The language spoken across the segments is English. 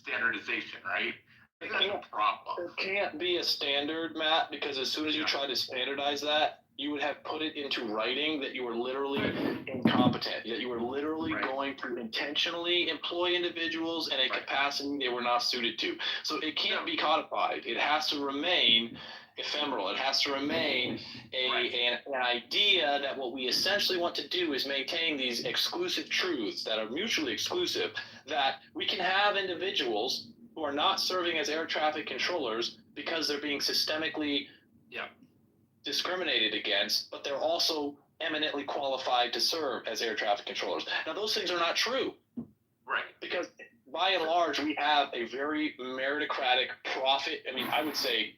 Standardization, right? That's a problem. There can't be a standard, Matt, because as soon as you try to standardize that, you would have put it into writing that you were literally incompetent, that you were literally going to intentionally employ individuals in a capacity they were not suited to. So it can't be codified. It has to remain ephemeral. It has to remain an idea that what we essentially want to do is maintain these exclusive truths that are mutually exclusive, that we can have individuals who are not serving as air traffic controllers because they're being systemically discriminated against, but they're also eminently qualified to serve as air traffic controllers. Now, those things are not true. Right. Because by and large, we have a very meritocratic profit. I mean, I would say,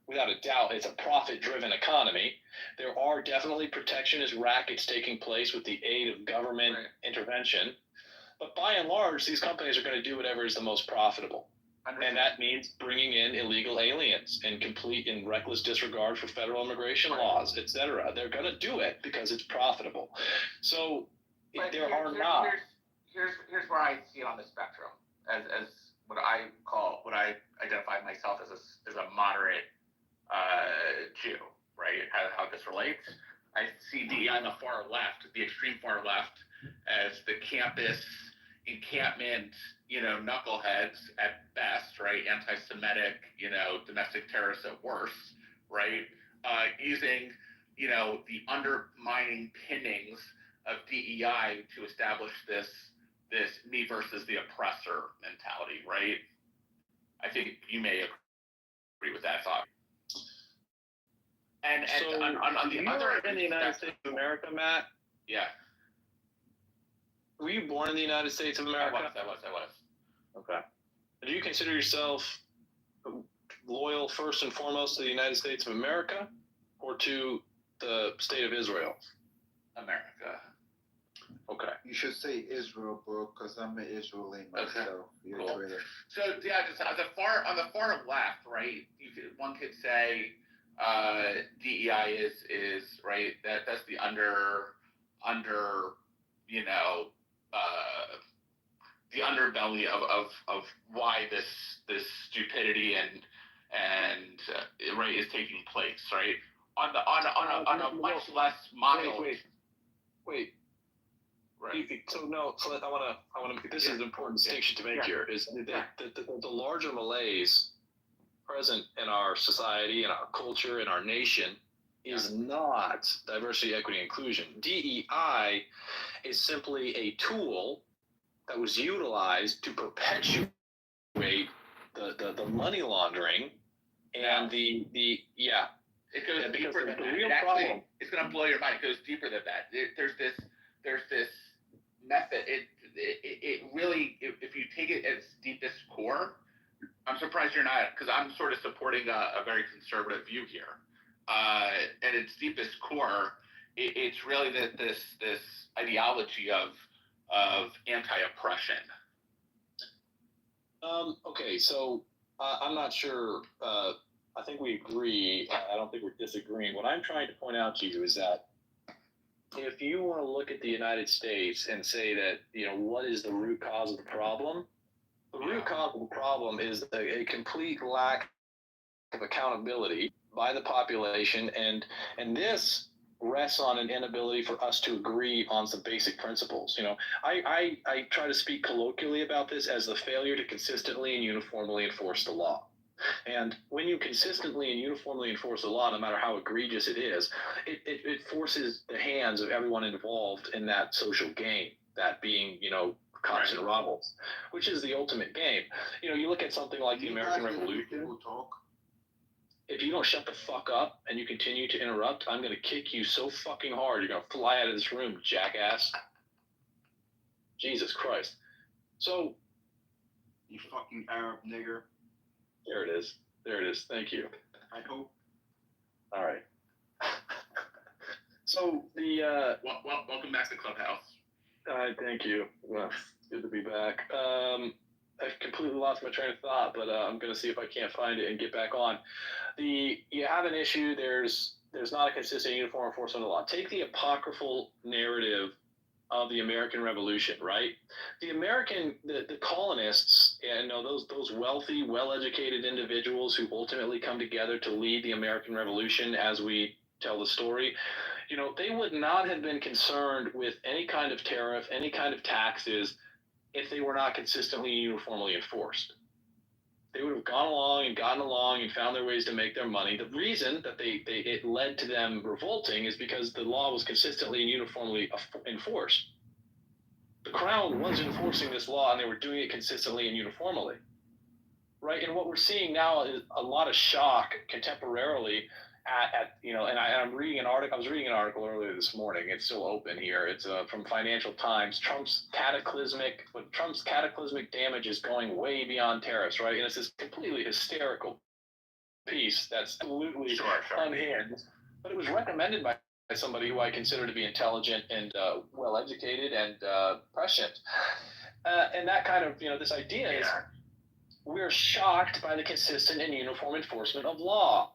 without a doubt, it's a profit-driven economy. There are definitely protectionist rackets taking place with the aid of government intervention. But by and large, these companies are going to do whatever is the most profitable. And that means bringing in illegal aliens in complete and reckless disregard for federal immigration laws, et cetera. They're going to do it because it's profitable. So here's where I see it on the spectrum as what I identify myself as a moderate Jew, right? How this relates. I see DEI on the far left, the extreme far left, as the campus encampment, knuckleheads at best, right? Anti-Semitic, domestic terrorists at worst, right? Using, the undermining pinnings of DEI to establish this me versus the oppressor mentality, right? I think you may agree with that thought. And so on the other end, in the United States of America, Matt? Yeah. Were you born in the United States of America? I was. Okay. Do you consider yourself loyal first and foremost to the United States of America or to the state of Israel? America. Okay. You should say Israel, bro, because I'm an Israeli myself. Okay. Cool. So just on the far left, right? One could say DEI is right. That's the under the underbelly of why this stupidity and right is taking place, right? On a much less mild. Wait. Right. So I want to. This is an important distinction to make here. Is the larger malaise present in our society, in our culture, in our nation, is not diversity, equity, inclusion. DEI is simply a tool that was utilized to perpetuate the money laundering and the It goes deeper than that. It's going to blow your mind. It goes deeper than that. There's this method. It really, if you take it at its deepest core, I'm surprised you're not, because I'm sort of supporting a very conservative view here. At its deepest core, it's really this ideology of anti-oppression. Okay, so I'm not sure. I think we agree. I don't think we're disagreeing. What I'm trying to point out to you is that if you want to look at the United States and say that, what is the root cause of the problem? The root cause of the problem is a complete lack of accountability by the population, and this rests on an inability for us to agree on some basic principles. I try to speak colloquially about this as the failure to consistently and uniformly enforce the law. And when you consistently and uniformly enforce the law, no matter how egregious it is, it forces the hands of everyone involved in that social game, that being, cops and robbers, which is the ultimate game. You look at something like the American Revolution. If you don't shut the fuck up and you continue to interrupt, I'm going to kick you so fucking hard, you're going to fly out of this room, jackass. Jesus Christ. So, you fucking Arab nigger. There it is. Thank you. I hope. All right. So welcome back to Clubhouse. Thank you. Well, good to be back. I've completely lost my train of thought, but I'm going to see if I can't find it and get back on. You have an issue. There's not a consistent uniform enforcement of the law. Take the apocryphal narrative of the American Revolution, right? The colonists, and those wealthy, well-educated individuals who ultimately come together to lead the American Revolution as we tell the story, they would not have been concerned with any kind of tariff, any kind of taxes, if they were not consistently and uniformly enforced. They would have gone along and gotten along and found their ways to make their money. The reason that it led to them revolting is because the law was consistently and uniformly enforced. The crown was enforcing this law, and they were doing it consistently and uniformly, right? And what we're seeing now is a lot of shock contemporarily I'm reading an article. I was reading an article earlier this morning. It's still open here. It's from Financial Times. Trump's cataclysmic damage is going way beyond tariffs, right? And it's this completely hysterical piece that's absolutely unhinged. But it was recommended by somebody who I consider to be intelligent and well-educated and prescient. And that kind of, this idea is we're shocked by the consistent and uniform enforcement of law.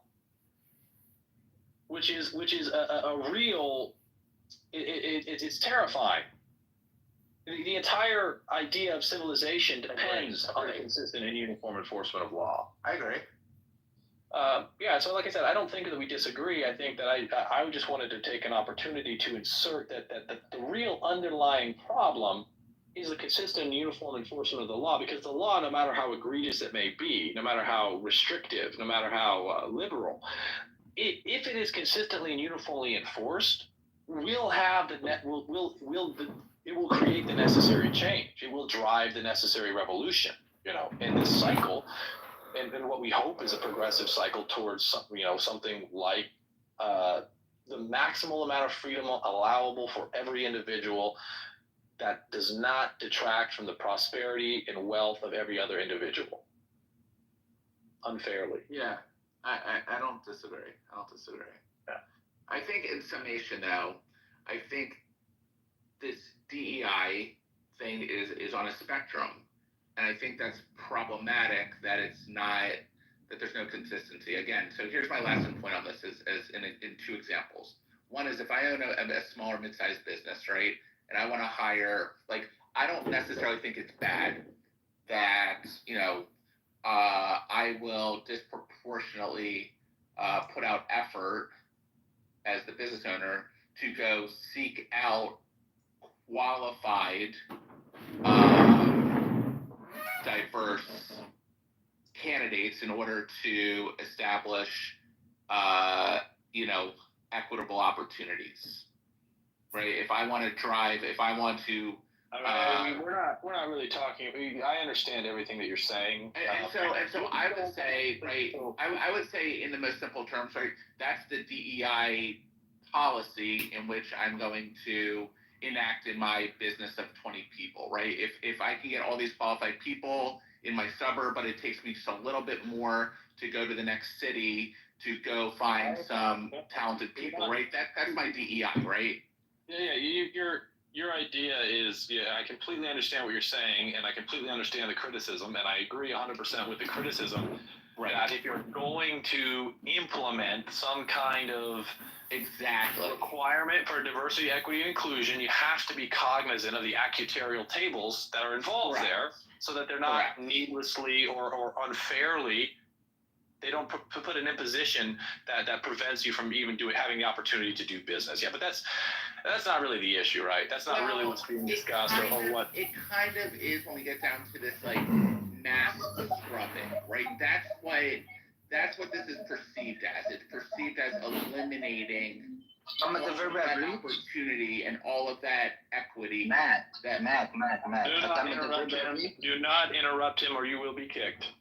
Which is a real, it's terrifying. The entire idea of civilization depends on the consistent and uniform enforcement of law. I agree. So like I said, I don't think that we disagree. I think that I just wanted to take an opportunity to insert that the real underlying problem is the consistent and uniform enforcement of the law, because the law, no matter how egregious it may be, no matter how restrictive, no matter how liberal, if it is consistently and uniformly enforced, we'll have it will create the necessary change. It will drive the necessary revolution, in this cycle, and what we hope is a progressive cycle towards, something like the maximal amount of freedom allowable for every individual that does not detract from the prosperity and wealth of every other individual unfairly. Yeah. I don't disagree. Yeah. I think in summation, though, I think this DEI thing is on a spectrum, and I think that's problematic that there's no consistency. Again, so here's my last point on this as in two examples. One is if I own a small or mid-sized business, right, and I want to hire, I don't necessarily think it's bad that, I will disproportionately put out effort as the business owner to go seek out qualified, diverse candidates in order to establish, equitable opportunities, right? If I want to we're not really talking. I understand everything that you're saying. And so I would say, right, I would say in the most simple terms, right, that's the DEI policy in which I'm going to enact in my business of 20 people, right? If I can get all these qualified people in my suburb, but it takes me just a little bit more to go to the next city to go find some talented people, right? That's my DEI, right? Yeah, your idea is, I completely understand what you're saying, and I completely understand the criticism, and I agree 100% with the criticism. Right. That if you're going to implement some kind of requirement for diversity, equity, and inclusion, you have to be cognizant of the actuarial tables that are involved there, so that they're not needlessly or unfairly. They don't put an imposition that prevents you from even having the opportunity to do business. Yeah, but that's not really the issue, right? That's not really what's being discussed or what. It kind of is when we get down to this mass scrubbing, right? That's what this is perceived as. It's perceived as eliminating all of that opportunity and all of that equity. Matt. Do not interrupt him, or you will be kicked.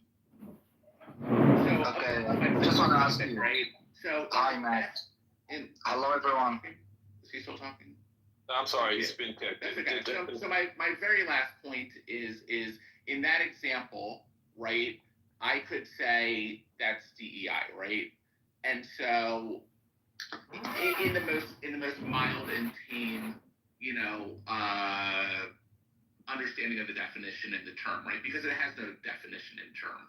Okay, just want to ask you, right? So, hi, Matt. Hello, everyone. Is he still talking? I'm sorry, he's been kicked. That's okay. So my very last point is in that example, right? I could say that's DEI, right? And so, in the most mild and tame, understanding of the definition and the term, right? Because it has no definition in term.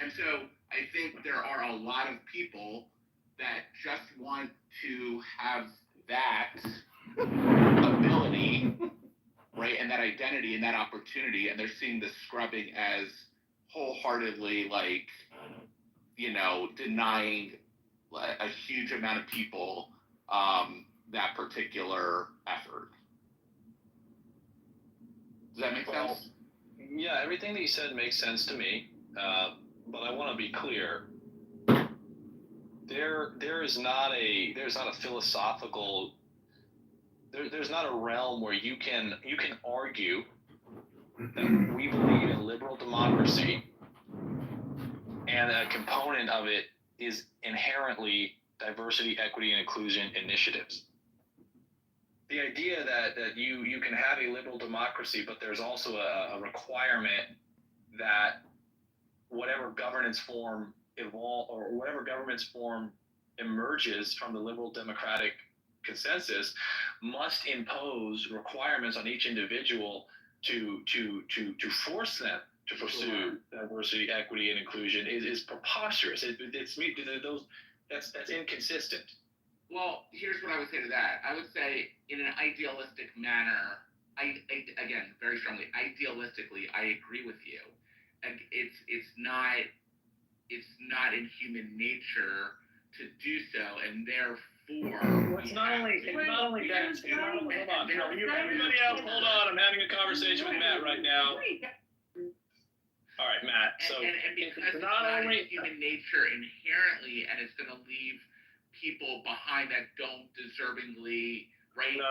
And so I think there are a lot of people that just want to have that ability personality, right, and that identity and that opportunity, and they're seeing the scrubbing as wholeheartedly, like, you know, denying a huge amount of people that particular effort. Does that make sense? Yeah, everything that you said makes sense to me, but I want to be clear. There's not a philosophical. There's not a realm where you can argue that we believe in liberal democracy, and a component of it is inherently diversity, equity, and inclusion initiatives. The idea that you can have a liberal democracy, but there's also a requirement that whatever governance form emerges from the liberal democratic consensus must impose requirements on each individual to force them to pursue diversity, equity, and inclusion is preposterous. That's inconsistent. Well, here's what I would say to that. I would say, in an idealistic manner, again, very strongly, idealistically, I agree with you. It's not in human nature to do so, and therefore. It's not only that. Hold on. Everybody else, hold on. I'm having a conversation with Matt right now. All right, Matt. So and because it's not in human nature inherently, and it's going to leave people behind that don't deservingly, right? No,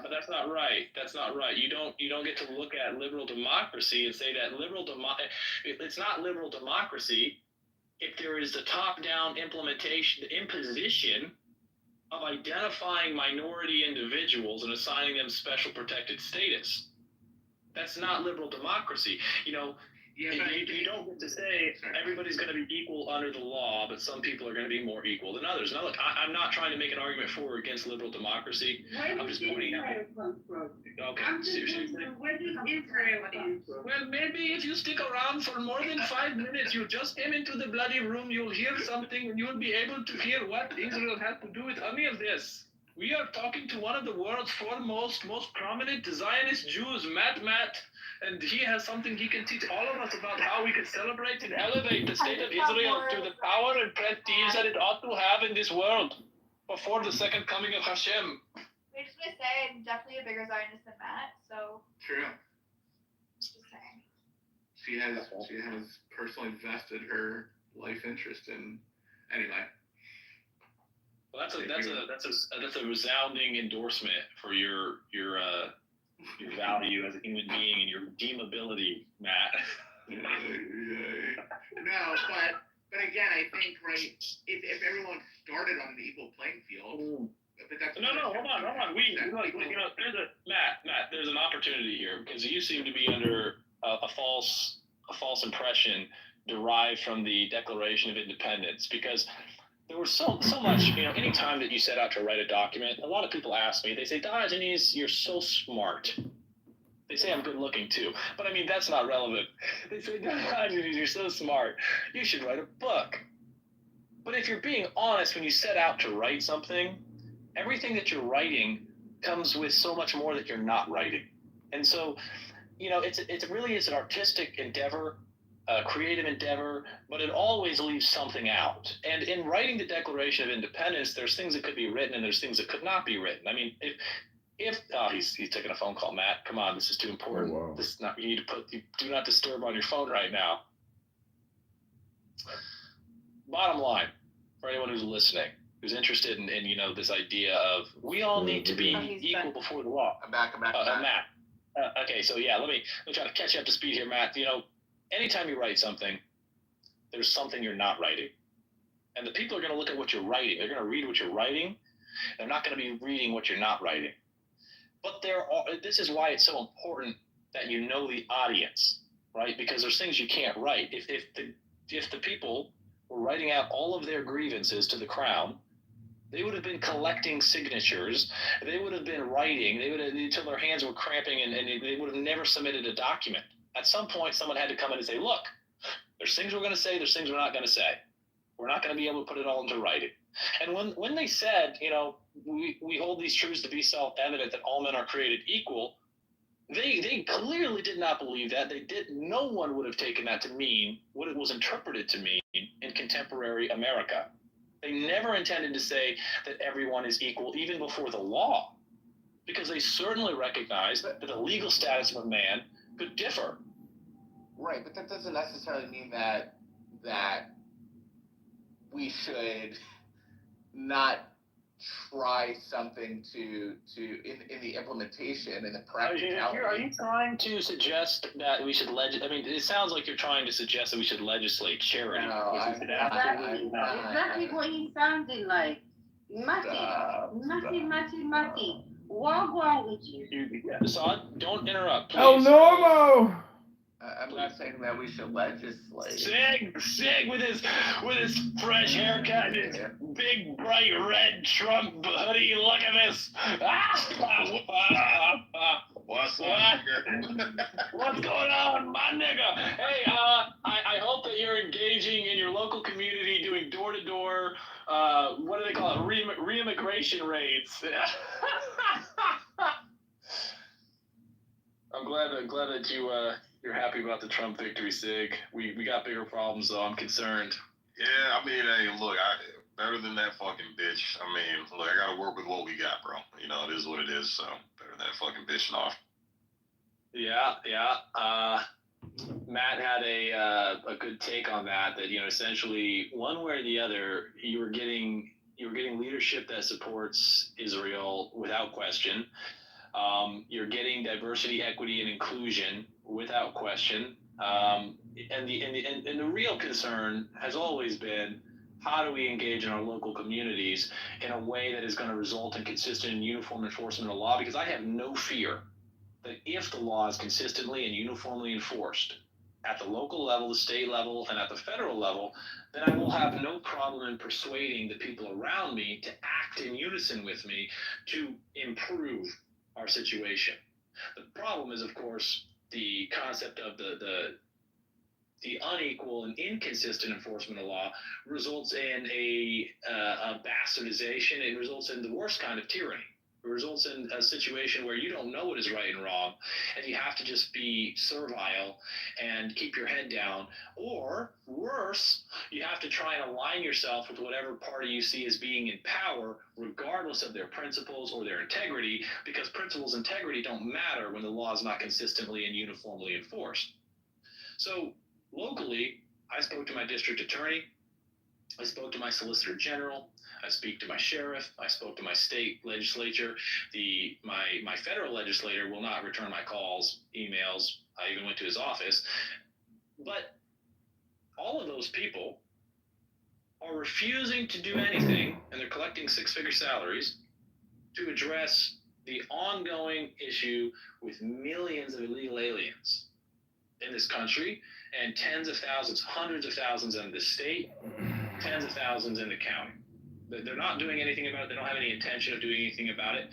that's not right. That's not right. You don't get to look at liberal democracy and say that it's not liberal democracy if there is the top-down imposition of identifying minority individuals and assigning them special protected status. That's not liberal democracy. You know, you don't get to say everybody's going to be equal under the law, but some people are going to be more equal than others. Now, look, I'm not trying to make an argument for or against liberal democracy. I'm just pointing out. Okay. Where does Israel come from? Well, maybe if you stick around for more than 5 minutes, you just came into the bloody room, you'll hear something, and you'll be able to hear what Israel has to do with any of this. We are talking to one of the world's foremost, most prominent Zionist Jews, Matt, and he has something he can teach all of us about how we can celebrate and elevate the state of Israel to the power and prestige that it ought to have in this world before the second coming of Hashem. I just want to say I'm definitely a bigger Zionist than Matt, so True. just saying. She has personally vested her life interest in. Anyway. Well, that's a resounding endorsement for your value as a human being and your redeemability, Matt. No, but again, I think, right, if everyone started on an equal playing field, but that's no, hold on. Matt, there's an opportunity here because you seem to be under a false impression derived from the Declaration of Independence, because there was so much, any time that you set out to write a document, a lot of people ask me, they say, Diogenes, you're so smart. They say I'm good looking too, but I mean, that's not relevant. They say, Diogenes, you're so smart. You should write a book. But if you're being honest, when you set out to write something, everything that you're writing comes with so much more that you're not writing. And so, it really is an artistic endeavor, a creative endeavor, but it always leaves something out. And in writing the Declaration of Independence, there's things that could be written and there's things that could not be written. I mean, he's taking a phone call, Matt. Come on, this is too important. Oh, wow. This is not, you need to put do not disturb on your phone right now. Bottom line, for anyone who's listening, who's interested in this idea of we all need to be equal before the law. I'm back. Matt. Okay, so yeah, let me try to catch you up to speed here, Matt. Anytime you write something, there's something you're not writing. And the people are going to look at what you're writing. They're going to read what you're writing. They're not going to be reading what you're not writing. But this is why it's so important that you know the audience, right? Because there's things you can't write. If the people were writing out all of their grievances to the crown, they would have been collecting signatures. They would have been writing. They would have, until their hands were cramping, and they would have never submitted a document. At some point, someone had to come in and say, look, there's things we're going to say, there's things we're not going to say. We're not going to be able to put it all into writing. And when they said, we hold these truths to be self-evident that all men are created equal, they clearly did not believe that. No one would have taken that to mean what it was interpreted to mean in contemporary America. They never intended to say that everyone is equal, even before the law, because they certainly recognized that the legal status of a man could differ. Right, but that doesn't necessarily mean that we should not try something to in the implementation and the practicality. Are you trying to suggest that we should it sounds like you're trying to suggest that we should legislate charity. No, Exactly what he sounded like. Mati. What's wrong with you? Son, don't interrupt, please. El Normo! I'm not saying that we should legislate. Sig with his fresh haircut and his big bright red Trump hoodie. Look at this. What's up, nigga? What's going on, my nigga? Hey, I hope that you're engaging in your local community, doing door to door. What do they call it? Re-immigration raids. I'm glad that you're happy about the Trump victory, Sig. We got bigger problems, though. I'm concerned. Yeah, I mean, hey, look, better than that fucking bitch. I mean, look, I gotta work with what we got, bro. It is what it is, so better than that fucking bitch off. Yeah. Matt had a good take on that essentially one way or the other, you were getting leadership that supports Israel without question. You're getting diversity, equity, and inclusion without question. And the real concern has always been, how do we engage in our local communities in a way that is going to result in consistent and uniform enforcement of law? Because I have no fear that if the law is consistently and uniformly enforced at the local level, the state level, and at the federal level, then I will have no problem in persuading the people around me to act in unison with me to improve our situation. The problem is, of course, the concept of the unequal and inconsistent enforcement of law results in a bastardization. It results in the worst kind of tyranny. It results in a situation where you don't know what is right and wrong, and you have to just be servile and keep your head down. Or worse, you have to try and align yourself with whatever party you see as being in power, regardless of their principles or their integrity, because principles and integrity don't matter when the law is not consistently and uniformly enforced. So locally, I spoke to my district attorney. I spoke to my solicitor general. I speak to my sheriff. I spoke to my state legislature. My federal legislator will not return my calls, emails. I even went to his office. But all of those people are refusing to do anything, and they're collecting six-figure salaries to address the ongoing issue with millions of illegal aliens in this country, and tens of thousands, hundreds of thousands in the state, tens of thousands in the county. They're not doing anything about it. They don't have any intention of doing anything about it.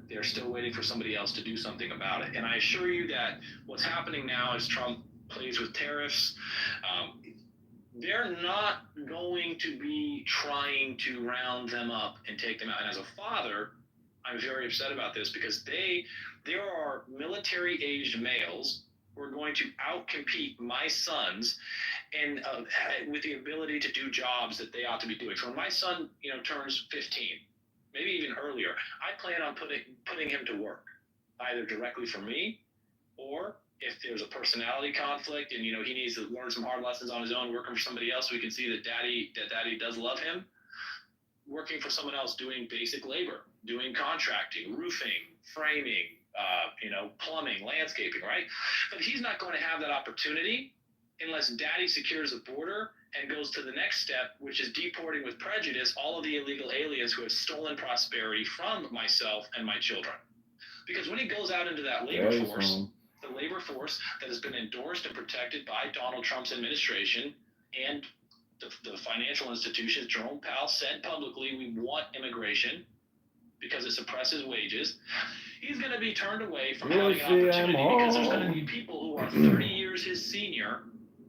They're still waiting for somebody else to do something about it. And I assure you that what's happening now as Trump plays with tariffs, they're not going to be trying to round them up and take them out. And as a father, I'm very upset about this, because there are military-aged males who are going to outcompete my sons and with the ability to do jobs that they ought to be doing. So when my son, turns 15, maybe even earlier, I plan on putting him to work, either directly for me, or if there's a personality conflict and he needs to learn some hard lessons on his own, working for somebody else, we can see that daddy does love him, working for someone else, doing basic labor, doing contracting, roofing, framing, plumbing, landscaping, right? But he's not going to have that opportunity unless daddy secures the border and goes to the next step, which is deporting with prejudice all of the illegal aliens who have stolen prosperity from myself and my children. Because when he goes out into that labor force, the labor force that has been endorsed and protected by Donald Trump's administration and the financial institutions, Jerome Powell said publicly, we want immigration because it suppresses wages. He's going to be turned away from having an opportunity because there's going to be people who are 30 years his senior,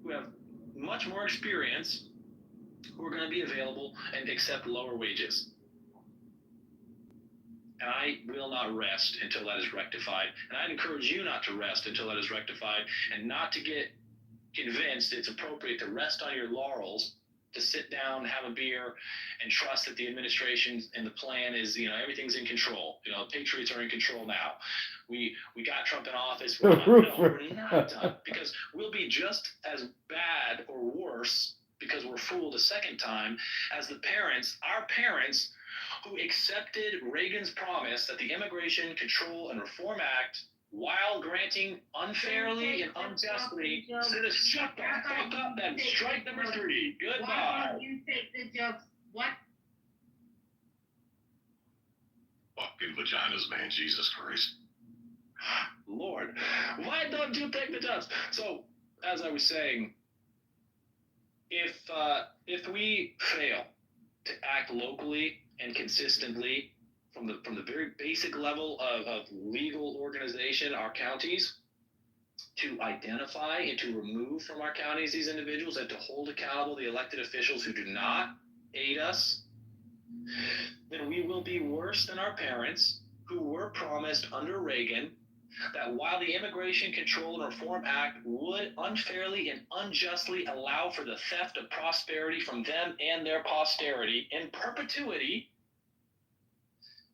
who have much more experience, who are going to be available and accept lower wages. And I will not rest until that is rectified. And I'd encourage you not to rest until that is rectified, and not to get convinced it's appropriate to rest on your laurels, to sit down, have a beer, and trust that the administration and the plan is, everything's in control. Patriots are in control now. We got Trump in office. We're not done, because we'll be just as bad or worse, because we're fooled a second time, as our parents, who accepted Reagan's promise that the Immigration Control and Reform Act, while granting unfairly and unjustly, shut the fuck up, then strike number 3. Goodbye. Why don't you take the jokes? What? Fucking vaginas, man. Jesus Christ. Lord, why don't you take the jobs? So, as I was saying, if we fail to act locally and consistently from the very basic level of legal organization, our counties, to identify and to remove from our counties these individuals, and to hold accountable the elected officials who do not aid us, then we will be worse than our parents, who were promised under Reagan that while the Immigration Control and Reform Act would unfairly and unjustly allow for the theft of prosperity from them and their posterity in perpetuity,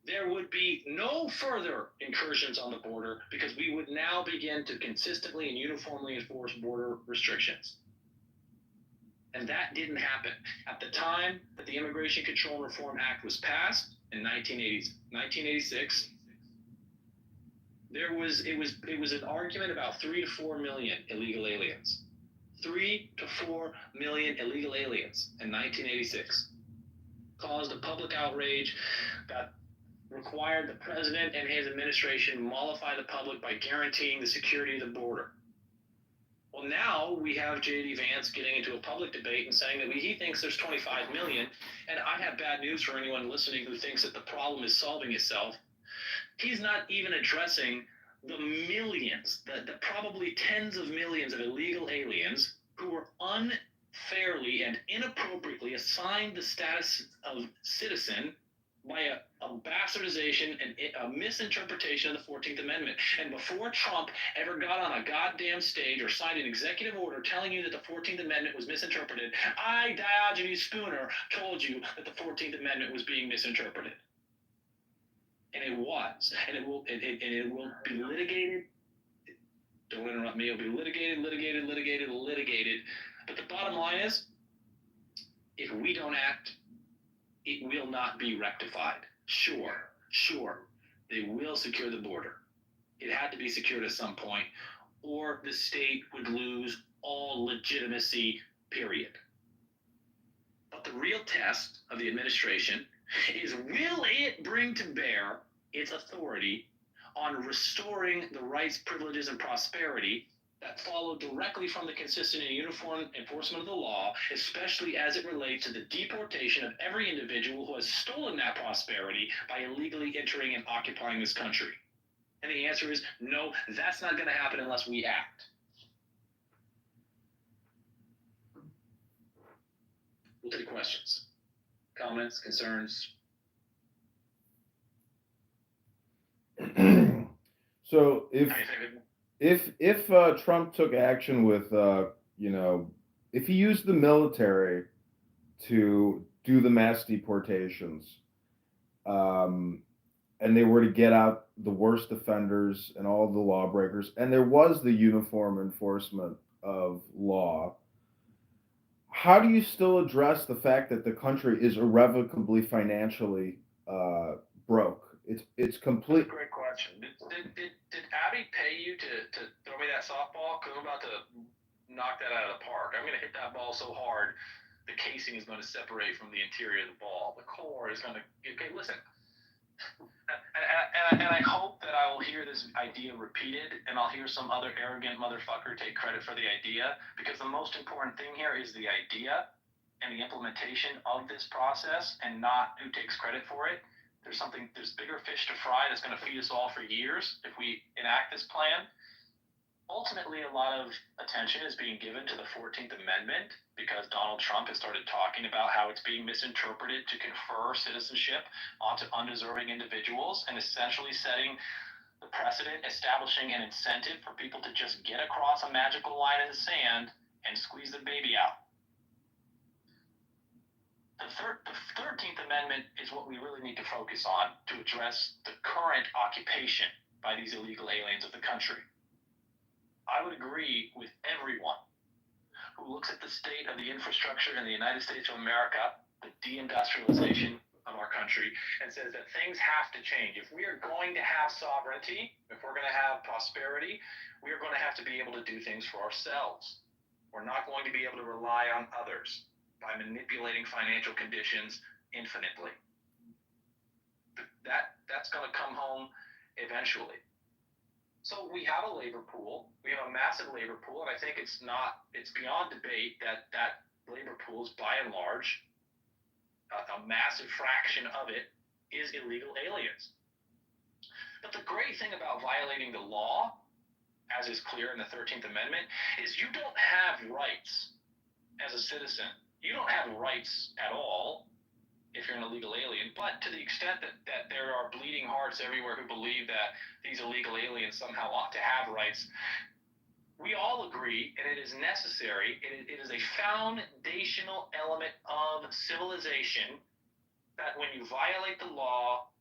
there would be no further incursions on the border, because we would now begin to consistently and uniformly enforce border restrictions. And that didn't happen. At the time that the Immigration Control and Reform Act was passed in 1986, it was an argument about 3 to 4 million illegal aliens. 3 to 4 million illegal aliens in 1986 caused a public outrage that required the president and his administration mollify the public by guaranteeing the security of the border. Well, now we have J.D. Vance getting into a public debate and saying that he thinks there's 25 million, and I have bad news for anyone listening who thinks that the problem is solving itself. He's not even addressing the millions, the probably tens of millions of illegal aliens who were unfairly and inappropriately assigned the status of citizen by a bastardization and a misinterpretation of the 14th Amendment. And before Trump ever got on a goddamn stage or signed an executive order telling you that the 14th Amendment was misinterpreted, I, Diogenes Spooner, told you that the 14th Amendment was being misinterpreted. And it was. And it will be litigated. Don't interrupt me. It'll be litigated. But the bottom line is, if we don't act, it will not be rectified. Sure, they will secure the border. It had to be secured at some point, or the state would lose all legitimacy, period. But the real test of the administration is, will it bring to bear its authority on restoring the rights, privileges, and prosperity that follow directly from the consistent and uniform enforcement of the law, especially as it relates to the deportation of every individual who has stolen that prosperity by illegally entering and occupying this country? And the answer is no, that's not going to happen unless we act. We'll take questions, comments, concerns. So if Trump took action with, if he used the military to do the mass deportations, and they were to get out the worst offenders and all the lawbreakers, and there was the uniform enforcement of law, how do you still address the fact that the country is irrevocably financially broke? It's complete. Great question. Did Abby pay you to throw me that softball? Because I'm about to knock that out of the park. I'm going to hit that ball so hard, the casing is going to separate from the interior of the ball. The core is going to. Okay, listen. And I hope that I will hear this idea repeated, and I'll hear some other arrogant motherfucker take credit for the idea, because the most important thing here is the idea and the implementation of this process, and not who takes credit for it. There's bigger fish to fry that's going to feed us all for years if we enact this plan. ultimately, a lot of attention is being given to the 14th Amendment because Donald Trump has started talking about how it's being misinterpreted to confer citizenship onto undeserving individuals and essentially setting the precedent, establishing an incentive for people to just get across a magical line in the sand and squeeze the baby out. The 13th Amendment is what we really need to focus on to address the current occupation by these illegal aliens of the country. I would agree with everyone who looks at the state of the infrastructure in the United States of America, the deindustrialization of our country, and says that things have to change. If we are going to have sovereignty, if we're going to have prosperity, we are going to have to be able to do things for ourselves. We're not going to be able to rely on others by manipulating financial conditions infinitely. That's going to come home eventually. So we have a labor pool. We have a massive labor pool, and I think it's beyond debate that labor pool is by and large a massive fraction of it is illegal aliens. But the great thing about violating the law, as is clear in the 13th Amendment, is you don't have rights as a citizen. You don't have rights at all if you're an illegal alien, but to the extent that there are bleeding hearts everywhere who believe that these illegal aliens somehow ought to have rights, we all agree, and it is necessary, it is a foundational element of civilization that when you violate the law,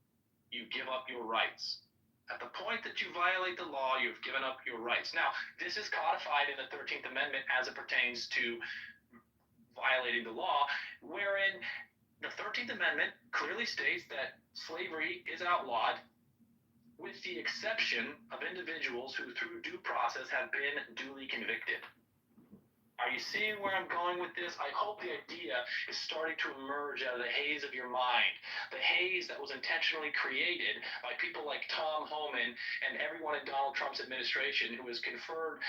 you give up your rights. At the point that you violate the law, you've given up your rights. Now, this is codified in the 13th Amendment as it pertains to violating the law, wherein the 13th Amendment clearly states that slavery is outlawed, with the exception of individuals who, through due process, have been duly convicted. Are you seeing where I'm going with this? I hope the idea is starting to emerge out of the haze of your mind, the haze that was intentionally created by people like Tom Homan and everyone in Donald Trump's administration who has conferred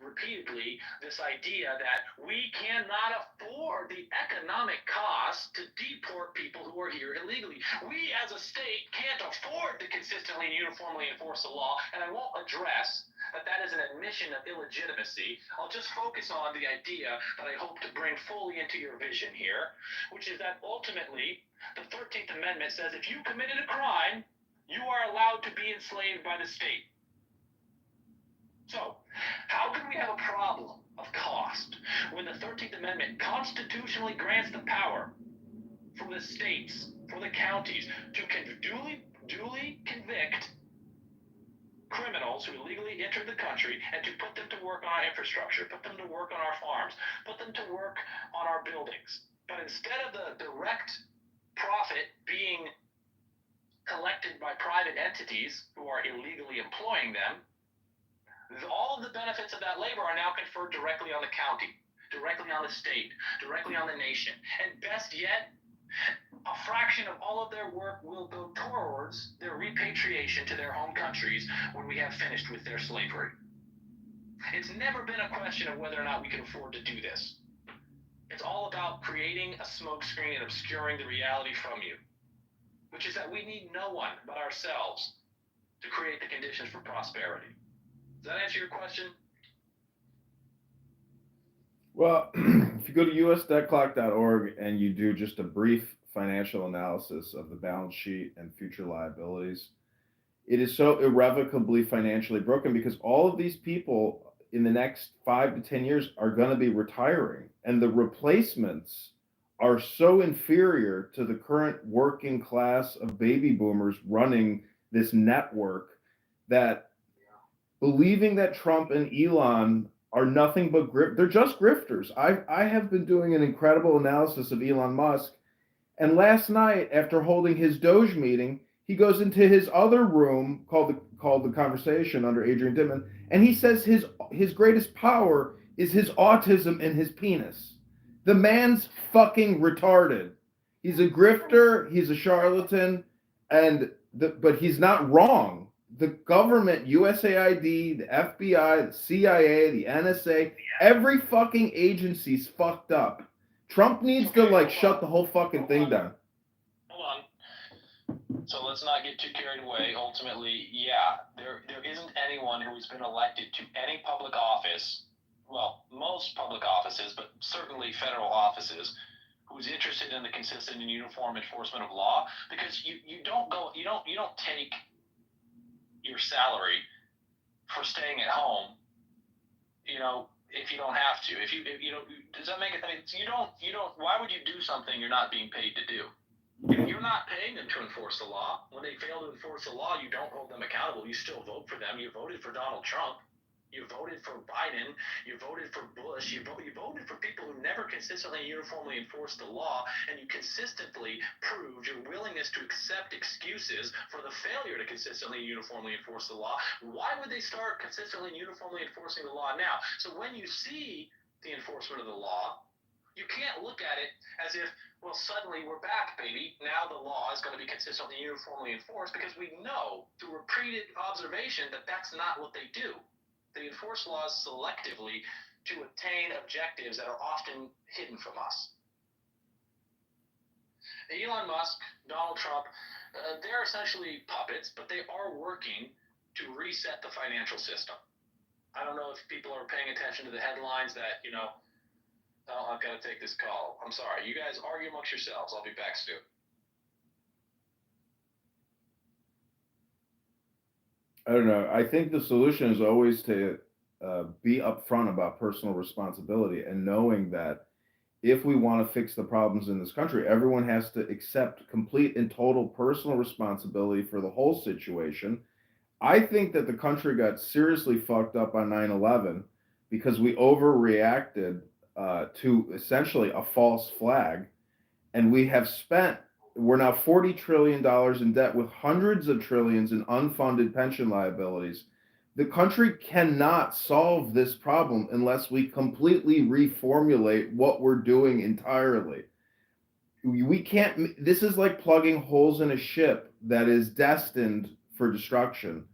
repeatedly this idea that we cannot afford the economic cost to deport people who are here illegally. We as a state can't afford to consistently and uniformly enforce the law, and I won't address that is an admission of illegitimacy. I'll just focus on the idea that I hope to bring fully into your vision here, which is that ultimately the 13th Amendment says if you committed a crime, you are allowed to be enslaved by the state. So, how can we have a problem of cost when the 13th Amendment constitutionally grants the power for the states, for the counties, to duly convict criminals who illegally entered the country and to put them to work on our infrastructure, put them to work on our farms, put them to work on our buildings. But instead of the direct profit being collected by private entities who are illegally employing them, all of the benefits of that labor are now conferred directly on the county, directly on the state, directly on the nation. And best yet, a fraction of all of their work will go towards their repatriation to their home countries when we have finished with their slavery. It's never been a question of whether or not we can afford to do this. It's all about creating a smokescreen and obscuring the reality from you, which is that we need no one but ourselves to create the conditions for prosperity. Does that answer your question? Well, if you go to usdebtclock.org and you do just a brief financial analysis of the balance sheet and future liabilities, it is so irrevocably financially broken because all of these people in the next 5 to 10 years are going to be retiring, and the replacements are so inferior to the current working class of baby boomers running this network that believing that Trump and Elon are nothing but they're just grifters. I have been doing an incredible analysis of Elon Musk, and last night after holding his Doge meeting, he goes into his other room called the Conversation under Adrian Dittman, and he says his greatest power is his autism and his penis. The man's fucking retarded. He's a grifter, he's a charlatan, but he's not wrong. The government, USAID, the FBI, the CIA, the NSA, every fucking agency's fucked up. Trump needs to shut the whole fucking thing down. Hold on. So let's not get too carried away. Ultimately, yeah, there isn't anyone who's been elected to any public office, well, most public offices, but certainly federal offices, who's interested in the consistent and uniform enforcement of law, because you don't take your salary for staying at home, if you don't have to. If you know, does that make it? I mean, you don't. Why would you do something you're not being paid to do? If you're not paying them to enforce the law, when they fail to enforce the law, you don't hold them accountable. You still vote for them. You voted for Donald Trump. You voted for Biden. You voted for Bush. You voted for people who never consistently and uniformly enforced the law, and you consistently proved your willingness to accept excuses for the failure to consistently and uniformly enforce the law. Why would they start consistently and uniformly enforcing the law now? So when you see the enforcement of the law, you can't look at it as if, well, suddenly we're back, baby. Now the law is going to be consistently and uniformly enforced, because we know through repeated observation that that's not what they do. They enforce laws selectively to attain objectives that are often hidden from us. Elon Musk, Donald Trump, they're essentially puppets, but they are working to reset the financial system. I don't know if people are paying attention to the headlines that, oh, I've got to take this call. I'm sorry. You guys argue amongst yourselves. I'll be back, Stu. I don't know. I think the solution is always to be upfront about personal responsibility and knowing that if we want to fix the problems in this country, everyone has to accept complete and total personal responsibility for the whole situation. I think that the country got seriously fucked up on 9/11 because we overreacted to essentially a false flag, and we're now $40 trillion in debt with hundreds of trillions in unfunded pension liabilities. The country cannot solve this problem unless we completely reformulate what we're doing entirely. We can't, this is like plugging holes in a ship that is destined for destruction.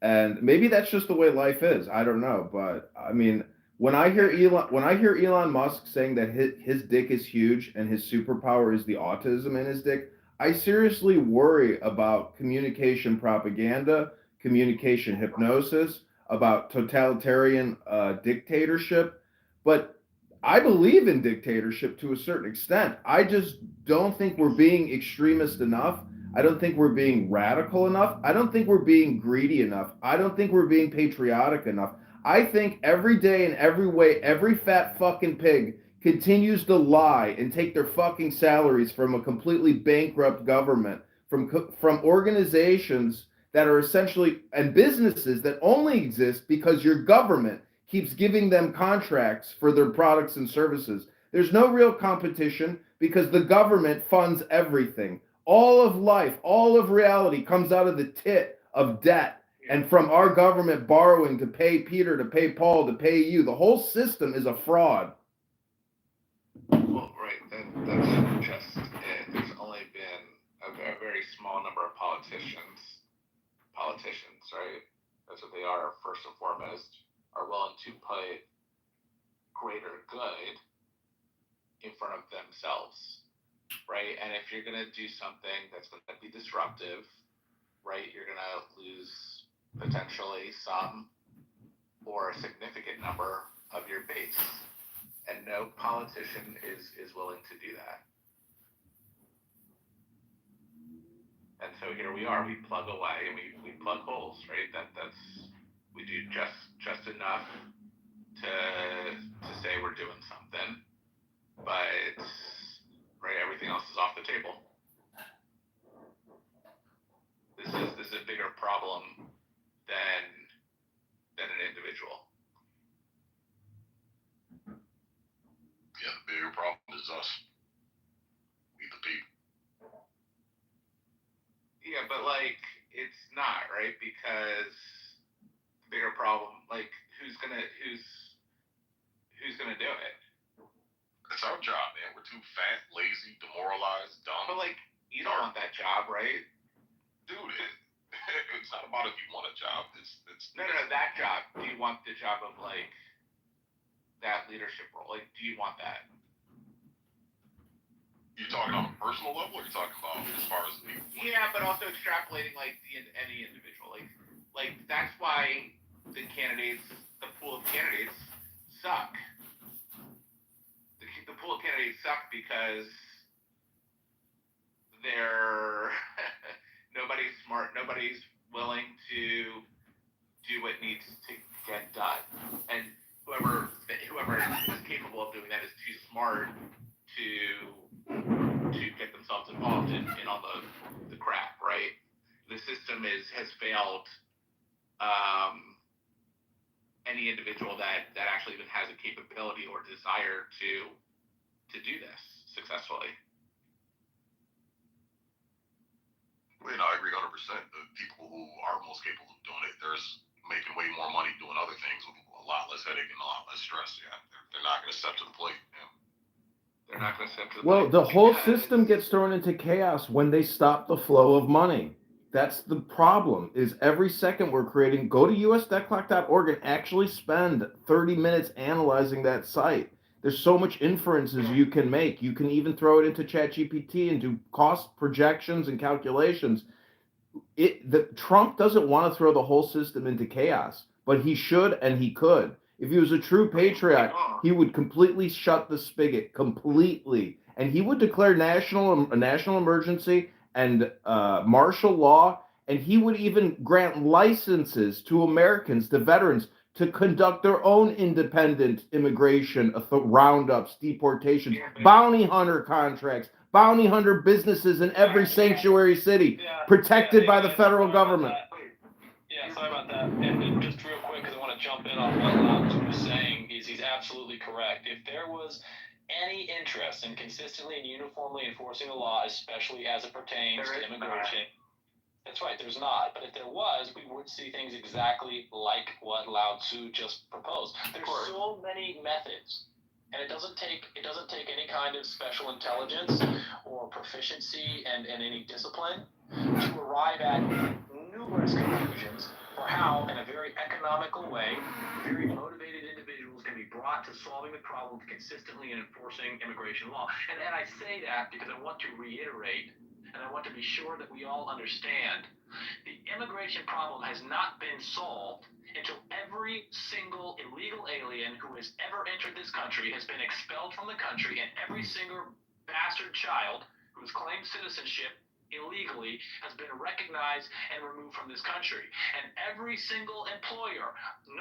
And maybe that's just the way life is. I don't know, but I mean, when I hear Elon Musk saying that his dick is huge and his superpower is the autism in his dick, I seriously worry about communication propaganda, communication hypnosis, about totalitarian dictatorship. But I believe in dictatorship to a certain extent. I just don't think we're being extremist enough. I don't think we're being radical enough. I don't think we're being greedy enough. I don't think we're being patriotic enough. I think every day in every way, every fat fucking pig continues to lie and take their fucking salaries from a completely bankrupt government, from organizations that are essentially, and businesses that only exist because your government keeps giving them contracts for their products and services. There's no real competition because the government funds everything. All of life, all of reality comes out of the tit of debt and from our government borrowing to pay Peter, to pay Paul, to pay you. The whole system is a fraud. Well, right. That's just it. There's only been a very small number of politicians, right? That's what they are, first and foremost, are willing to put greater good in front of themselves, right? And if you're going to do something that's going to be disruptive, right, you're going to lose potentially some or a significant number of your base. And no politician is willing to do that. And so here we are, we plug away and we plug holes, right? We do just enough to say we're doing something, but right, everything else is off the table. This is a bigger problem than an individual. Yeah, the bigger problem is us. We the people. Yeah, but like it's not, right? Because the bigger problem, like who's gonna do it? It's our job, man. We're too fat, lazy, demoralized, dumb. But like you don't want that job, right? Dude, it's not about if you want a job. It's No, that job. Do you want the job of like that leadership role? Like, do you want that? You talking on a personal level, or you talking about as far as the people? Yeah, but also extrapolating like any individual, like that's why the pool of candidates suck. The pool of candidates suck because they're nobody's smart, nobody's willing to do what needs to get done, and whoever is capable of doing that is too smart to get themselves involved in all the crap, right? The system has failed any individual that actually even has a capability or desire to do this successfully. I mean, I agree 100%. The people who are most capable of doing it, there's making way more money doing other things with a lot less headache and a lot less stress. Yeah, they're not going to step to the plate. Yeah. They're not going to step to the Well, plate the whole because- system gets thrown into chaos when they stop the flow of money. That's the problem. Is every second we're creating. Go to usdebtclock.org and actually spend 30 minutes analyzing that site. There's so much inferences you can make. You can even throw it into ChatGPT and do cost projections and calculations. Trump doesn't want to throw the whole system into chaos, but he should and he could. If he was a true patriot, he would completely shut the spigot completely, and he would declare a national emergency and martial law, and he would even grant licenses to Americans, to veterans, to conduct their own independent immigration roundups, deportations, bounty hunter contracts, bounty hunter businesses in every sanctuary city, protected by the federal government. Yeah, sorry about that. And just real quick, because I want to jump in on what Lao was saying, he's absolutely correct. If there was any interest in consistently and uniformly enforcing the law, especially as it pertains to immigration, that's right, there's not. But if there was, we would see things exactly like what Lao Tzu just proposed. There's so many methods, and it doesn't take any kind of special intelligence or proficiency and any discipline to arrive at numerous conclusions for how, in a very economical way, very motivated individuals can be brought to solving the problem consistently and enforcing immigration law. And I say that because I want to reiterate, and I want to be sure that we all understand, the immigration problem has not been solved until every single illegal alien who has ever entered this country has been expelled from the country, and every single bastard child who has claimed citizenship illegally has been recognized and removed from this country. And every single employer who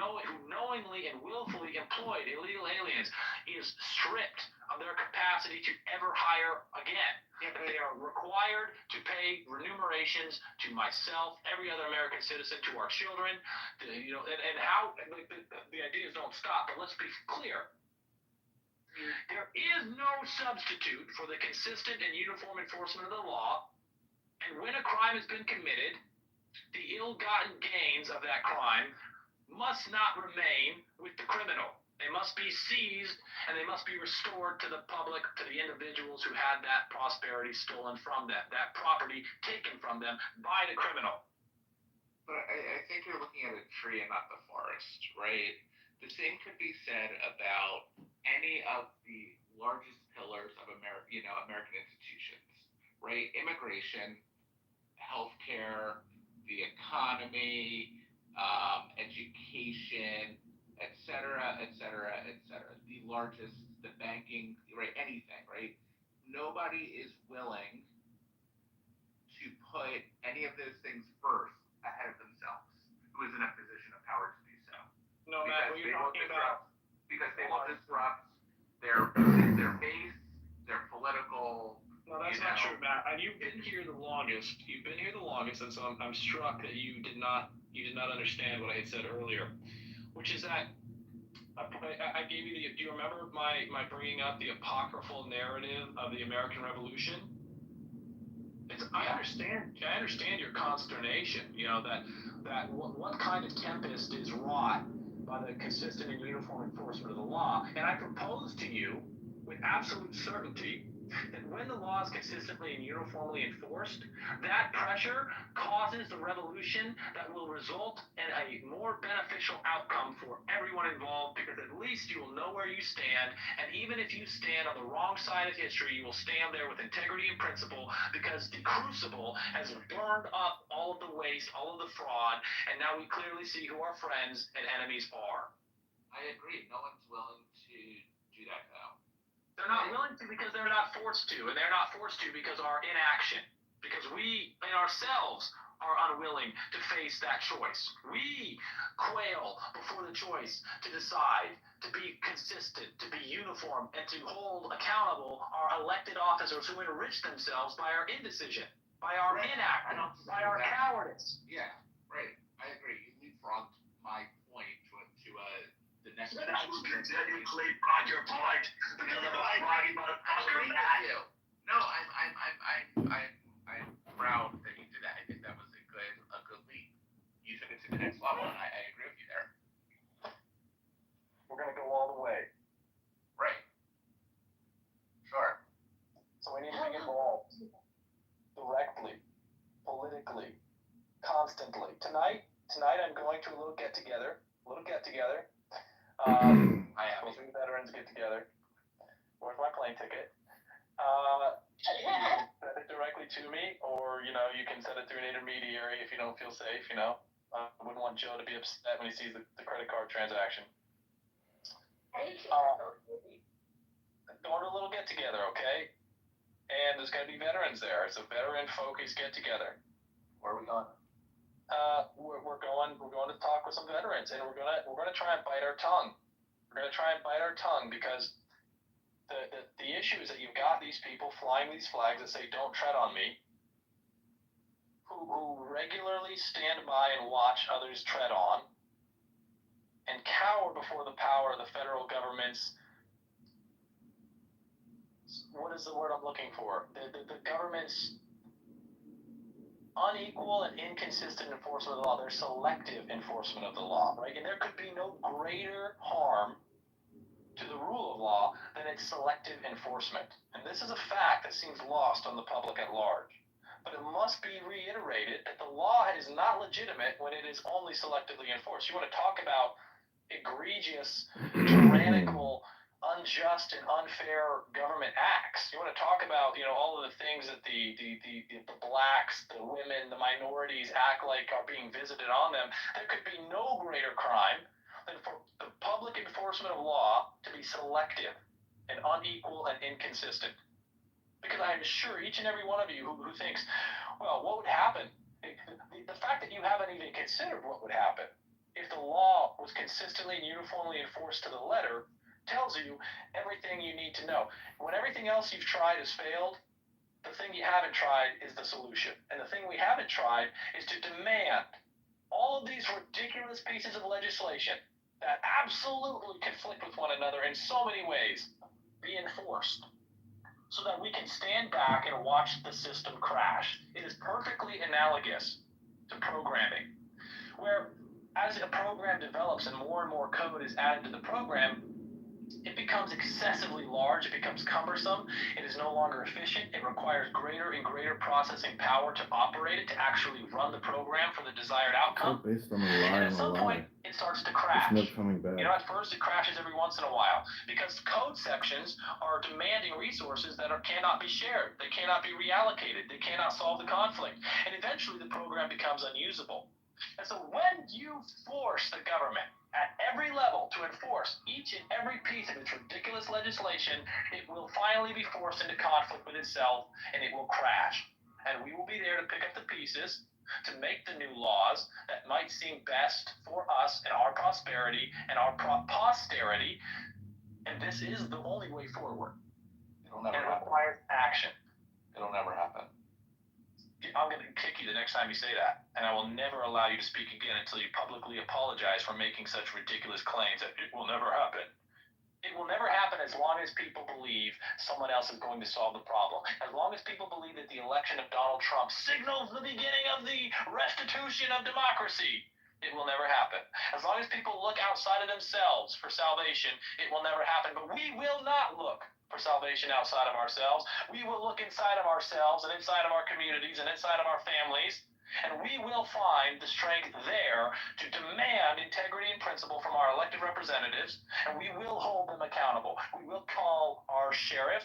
knowingly and willfully employed illegal aliens is stripped of their capacity to ever hire again. They are required to pay remunerations to myself, every other American citizen, to our children, and how the ideas don't stop. But let's be clear. There is no substitute for the consistent and uniform enforcement of the law. And when a crime has been committed, the ill-gotten gains of that crime must not remain with the criminal. They must be seized, and they must be restored to the public, to the individuals who had that prosperity stolen from them, that property taken from them by the criminal. But I think you're looking at a tree and not the forest, right? The same could be said about any of the largest pillars of American institutions, right? Immigration, healthcare, the economy, education, et cetera, et cetera, et cetera. The largest, the banking, right? Anything, right? Nobody is willing to put any of those things first ahead of themselves, who is in a position of power to do so. No, Matt, what you're talking about? Because they will disrupt their base, their political. No, that's not true, Matt. And you've been here the longest. And so I'm struck that you did not understand what I had said earlier, which is that I gave you do you remember my bringing up the apocryphal narrative of the American Revolution? I understand your consternation. That what kind of tempest is wrought by the consistent and uniform enforcement of the law, and I propose to you with absolute certainty that when the law is consistently and uniformly enforced, that pressure causes the revolution that will result in a more beneficial outcome for everyone involved, because at least you will know where you stand, and even if you stand on the wrong side of history, you will stand there with integrity and principle, because the crucible has burned up all of the waste, all of the fraud, and now we clearly see who our friends and enemies are. I agree. No one's willing to do that now. They're not willing to because they're not forced to, and they're not forced to because of our inaction, because we in ourselves are unwilling to face that choice. We quail before the choice to decide, to be consistent, to be uniform, and to hold accountable our elected officers who enrich themselves by our indecision, by our inaction, by our cowardice. Yeah, right. I agree. You leapfrogged my point to the next. But I will continue to leapfrog your point because of my mighty motherfucker. No, I'm proud that you did that. I think that was a good leap. You took it to the next level, and I agree with you there. We're gonna go all the way. Right. Sure. So we need to be involved directly, politically, constantly. Tonight I'm going to a little get together. I have We'll do veterans get together. Where's my plane ticket? You can send it directly to me, or you can send it through an intermediary if you don't feel safe. I wouldn't want Joe to be upset when he sees the credit card transaction. Going to a little get together, okay? And there's gonna be veterans there. It's a veteran focused get together. Where are we going? We're going to talk with some veterans, and we're gonna try and bite our tongue. We're gonna try and bite our tongue, because the issue is that you've got these people flying these flags that say "Don't tread on me," who regularly stand by and watch others tread on, and cower before the power of the federal government's. What is the word I'm looking for? The government's unequal and inconsistent enforcement of the law. Their selective enforcement of the law, right? And there could be no greater harm to the rule of law than its selective enforcement. And this is a fact that seems lost on the public at large. But it must be reiterated that the law is not legitimate when it is only selectively enforced. You want to talk about egregious, tyrannical, unjust and unfair government acts. You want to talk about, all of the things that the blacks, the women, the minorities act like are being visited on them. There could be no greater crime than for the public enforcement of law to be selective and unequal and inconsistent. Because I am sure each and every one of you who thinks, well, what would happen? The fact that you haven't even considered what would happen if the law was consistently and uniformly enforced to the letter tells you everything you need to know. When everything else you've tried has failed, the thing you haven't tried is the solution. And the thing we haven't tried is to demand all of these ridiculous pieces of legislation that absolutely conflict with one another in so many ways be enforced, so that we can stand back and watch the system crash. It is perfectly analogous to programming, where as a program develops and more code is added to the program, it becomes excessively large, it becomes cumbersome, it is no longer efficient, it requires greater and greater processing power to operate it, to actually run the program for the desired outcome. So based on a lie And at some point, it starts to crash. There's no coming back. At first it crashes every once in a while, because code sections are demanding resources that cannot be shared, they cannot be reallocated, they cannot solve the conflict, and eventually the program becomes unusable. And so when you force the government at every level to enforce each and every piece of its ridiculous legislation, it will finally be forced into conflict with itself, and it will crash. And we will be there to pick up the pieces, to make the new laws that might seem best for us and our prosperity and our posterity. And this is the only way forward. It'll never And it happen. requires action. It'll never happen. I'm going to kick you the next time you say that, and I will never allow you to speak again until you publicly apologize for making such ridiculous claims that it will never happen. It will never happen as long as people believe someone else is going to solve the problem. As long as people believe that the election of Donald Trump signals the beginning of the restitution of democracy, it will never happen. As long as people look outside of themselves for salvation, it will never happen. But we will not look for for salvation outside of ourselves. We will look inside of ourselves and inside of our communities and inside of our families, and we will find the strength there to demand integrity and principle from our elected representatives, and we will hold them accountable. We will call our sheriff.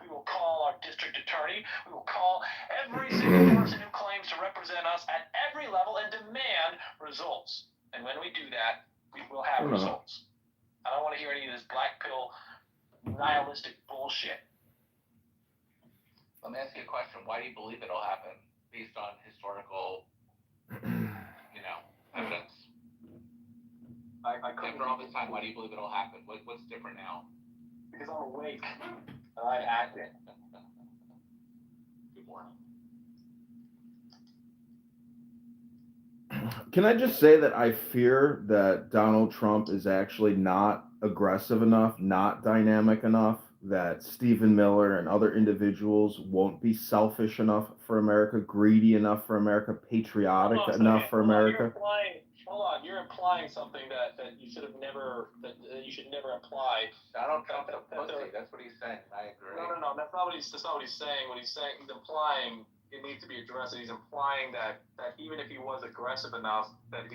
We will call our district attorney. We will call every single person who claims to represent us at every level and demand results. And when we do that, we will have results. I don't want to hear any of this black pill nihilistic bullshit. Let me ask you a question. Why do you believe it'll happen based on historical, evidence? I couldn't. After all this time, why do you believe it'll happen? What's different now? Because I'm awake and I'm acting. Good morning. Can I just say that I fear that Donald Trump is actually not aggressive enough, not dynamic enough, that Stephen Miller and other individuals won't be selfish enough for America, greedy enough for America, patriotic enough for America? You're implying something that you should have never, that you should never imply. Donald Trump is a pussy. That's what he's saying. I agree. No. That's not what he's saying. What he's saying, he's implying it needs to be addressed. And he's implying that even if he was aggressive enough, that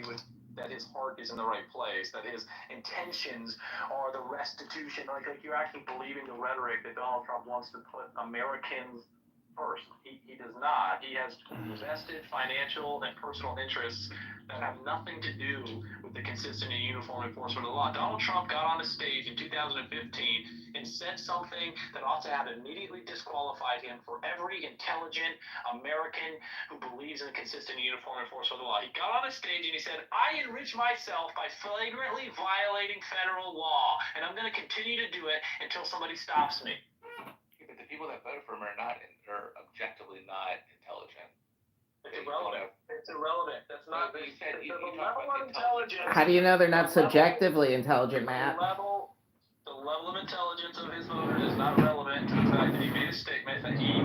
his heart is in the right place, that his intentions are the restitution. Like you're actually believing the rhetoric that Donald Trump wants to put Americans first. He does not. He has vested financial and personal interests that have nothing to do with the consistent and uniform enforcement of the law. Donald Trump got on the stage in 2015 and said something that ought to have immediately disqualified him for every intelligent American who believes in the consistent and uniform enforcement of the law. He got on the stage and he said, I enrich myself by flagrantly violating federal law, and I'm going to continue to do it until somebody stops me. But the people that voted for him are objectively not intelligent. It's irrelevant. It's irrelevant. That's not. But you said you the talked level about of intelligence. How do you know they're not subjectively intelligent, Matt? The level of intelligence of his voter is not relevant to the fact that he made a statement that he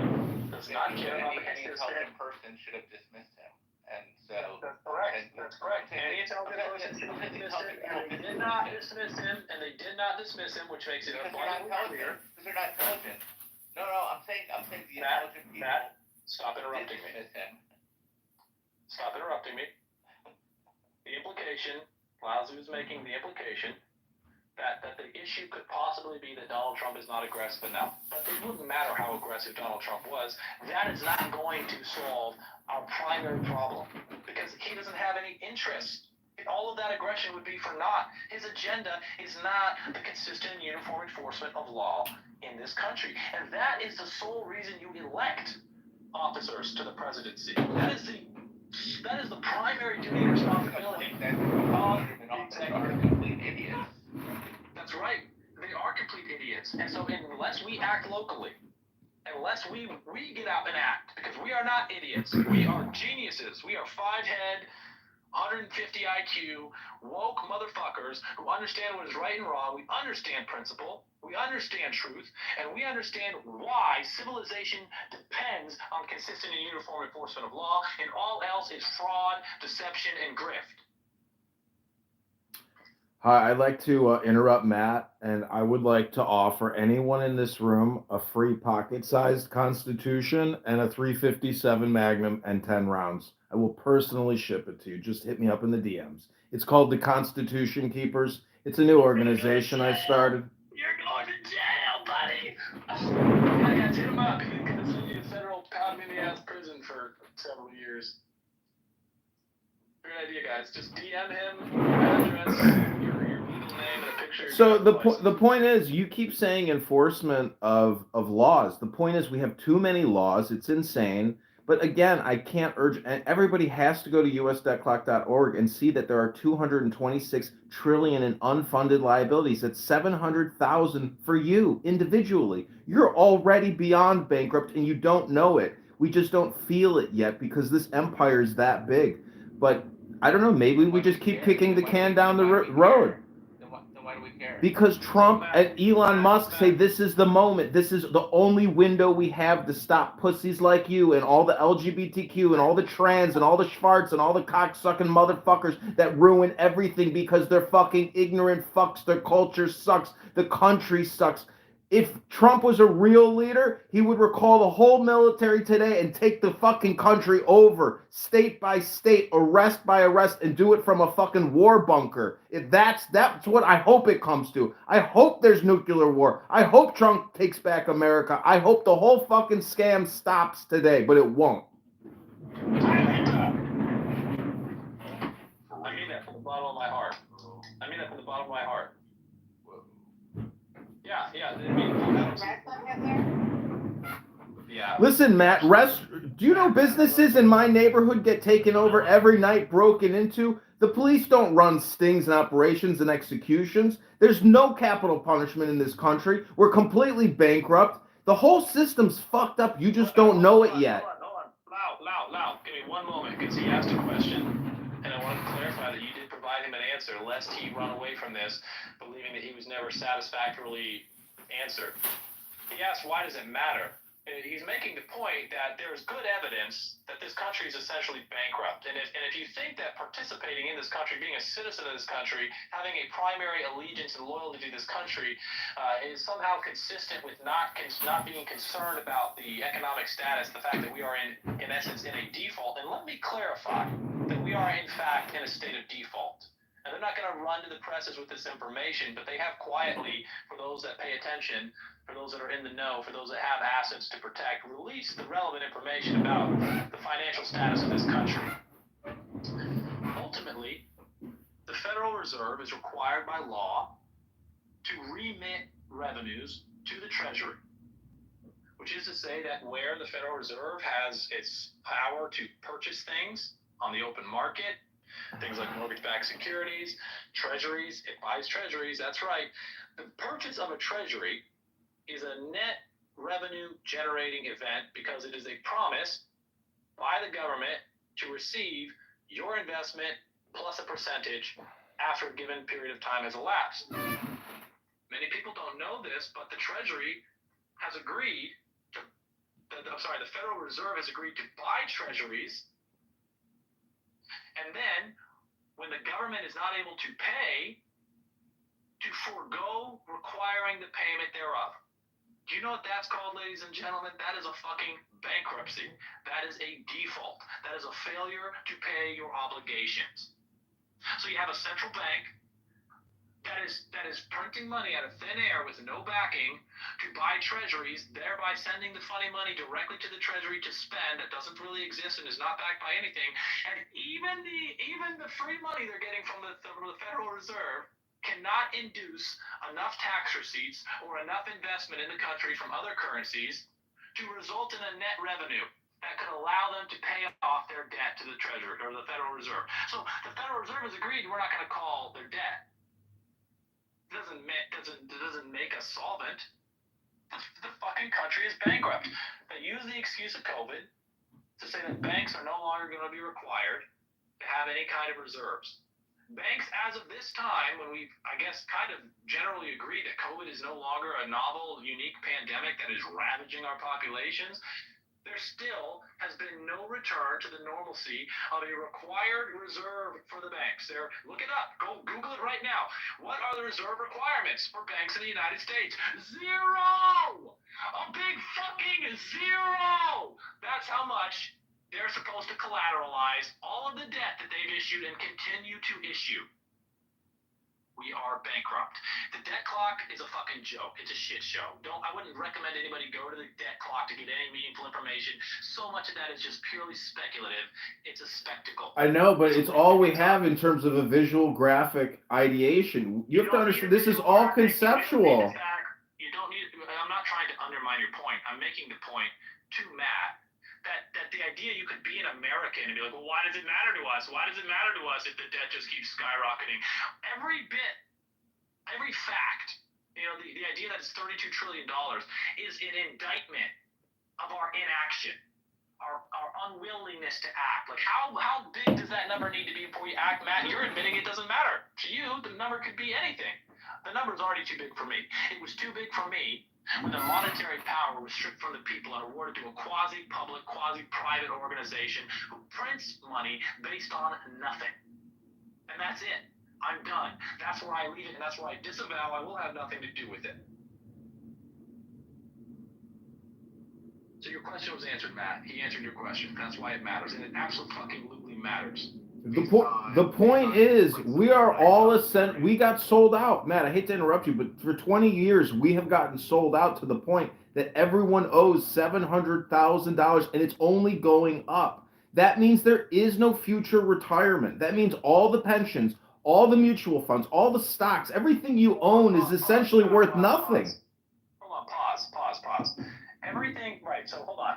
does not care about the any intelligent person should have dismissed him. And so that's correct. That's correct. Any intelligent person should have dismissed him, and they did not dismiss him, which makes it abundantly clear. Because they're not intelligent. No, I'm saying the intelligent people. Matt, stop interrupting me. Stop interrupting me. The implication, Lazu is making the implication that the issue could possibly be that Donald Trump is not aggressive enough. But it wouldn't matter how aggressive Donald Trump was. That is not going to solve our primary problem because he doesn't have any interest. All of that aggression would be for naught. His agenda is not the consistent and uniform enforcement of law in this country. And that is the sole reason you elect officers to the presidency. That is the primary duty and responsibility of executive. Complete idiots. That's right. They are complete idiots. And so unless we act locally, unless we get out and act, because we are not idiots. We are geniuses. We are five-head, 150 IQ, woke motherfuckers who understand what is right and wrong. We understand principle. We understand truth. And we understand why civilization depends on consistent and uniform enforcement of law, and all else is fraud, deception, and grift. Hi, I'd like to interrupt Matt, and I would like to offer anyone in this room a free pocket-sized Constitution and a 357 Magnum and 10 rounds. I will personally ship it to you. Just hit me up in the DMs. It's called the Constitution Keepers. It's a new organization I started. You're going to jail, buddy. I got to hit him up. He's going to send you to federal pound in the ass prison for several years. Good idea, guys. Just DM him your address, your legal name, and a picture. So the point is, you keep saying enforcement of laws. The point is, we have too many laws. It's insane. But again, I can't urge, and everybody has to go to us.clock.org and see that there are 226 trillion in unfunded liabilities. That's 700,000 for you individually. You're already beyond bankrupt and you don't know it. We just don't feel it yet because this empire is that big. But I don't know, maybe we just keep kicking the can down the road. Then why do we care? Because Trump and Elon Musk say this is the moment. This is the only window we have to stop pussies like you and all the LGBTQ and all the trans and all the schwartz and all the cocksucking motherfuckers that ruin everything because they're fucking ignorant fucks. Their culture sucks. The country sucks. If Trump was a real leader, he would recall the whole military today and take the fucking country over, state by state, arrest by arrest, and do it from a fucking war bunker. If that's what I hope it comes to. I hope there's nuclear war. I hope Trump takes back America. I hope the whole fucking scam stops today, but it won't. I mean that from the bottom of my heart. I mean that from the bottom of my heart. Yeah. I mean, yeah. Listen, Matt, do you know businesses in my neighborhood get taken over every night, broken into? The police don't run stings and operations and executions. There's no capital punishment in this country. We're completely bankrupt. The whole system's fucked up. You just don't know it yet. Hold on. Loud. Give me one moment, because he asked a question, and I want to clarify that you did provide him an answer, lest he run away from this, believing that he was never satisfactorily answered. He asked, why does it matter? He's making the point that there is good evidence that this country is essentially bankrupt. And if you think that participating in this country, being a citizen of this country, having a primary allegiance and loyalty to this country is somehow consistent with not being concerned about the economic status, the fact that we are in essence in a default. And let me clarify that we are in fact in a state of default. And they're not going to run to the presses with this information, but they have quietly, for those that pay attention, for those that are in the know, for those that have assets to protect, release the relevant information about the financial status of this country. Ultimately, the Federal Reserve is required by law to remit revenues to the Treasury, which is to say that where the Federal Reserve has its power to purchase things on the open market, things like mortgage-backed securities, treasuries, it buys treasuries, that's right. The purchase of a treasury is a net revenue generating event because it is a promise by the government to receive your investment plus a percentage after a given period of time has elapsed. Many people don't know this, but the Treasury has agreed to, the Federal Reserve has agreed to buy treasuries, and then when the government is not able to pay, to forego requiring the payment thereof. Do you know what that's called, ladies and gentlemen? That is a fucking bankruptcy. That is a default. That is a failure to pay your obligations. So you have a central bank that is printing money out of thin air with no backing to buy treasuries, thereby sending the funny money directly to the Treasury to spend that doesn't really exist and is not backed by anything. And even the free money they're getting from the Federal Reserve cannot induce enough tax receipts or enough investment in the country from other currencies to result in a net revenue that could allow them to pay off their debt to the Treasury or the Federal Reserve. So the Federal Reserve has agreed we're not going to call their debt. It doesn't make us solvent. The fucking country is bankrupt. They use the excuse of COVID to say that banks are no longer going to be required to have any kind of reserves. Banks, as of this time, when we've, I guess, kind of generally agreed that COVID is no longer a novel, unique pandemic that is ravaging our populations, there still has been no return to the normalcy of a required reserve for the banks. Look it up. Go Google it right now. What are the reserve requirements for banks in the United States? Zero! A big fucking zero! That's how much they're supposed to collateralize all of the debt that they've issued and continue to issue. We are bankrupt. The debt clock is a fucking joke. It's a shit show. I wouldn't recommend anybody go to the debt clock to get any meaningful information. So much of that is just purely speculative. It's a spectacle. I know, but it's all we have in terms of a visual graphic ideation. You have to understand, this is all conceptual. You don't need. I'm not trying to undermine your point. I'm making the point to Matt that the idea you could be an American and be like, well, why does it matter to us? Why does it matter to us if the debt just keeps skyrocketing? Every fact, the idea that it's $32 trillion is an indictment of our inaction, our unwillingness to act. Like, how big does that number need to be before you act, Matt? You're admitting it doesn't matter. To you, the number could be anything. The number's already too big for me. It was too big for me when the monetary power was stripped from the people and awarded to a quasi-public, quasi-private organization who prints money based on nothing. And that's it. I'm done. That's where I leave it, and that's where I disavow. I will have nothing to do with it. So your question was answered, Matt. He answered your question. That's why it matters, and it absolutely matters. The point is, we are all we got sold out. Matt, I hate to interrupt you, but for 20 years, we have gotten sold out to the point that everyone owes $700,000 and it's only going up. That means there is no future retirement. That means all the pensions, all the mutual funds, all the stocks, everything you own is essentially worth nothing. Hold on, pause. Everything, right, so hold on.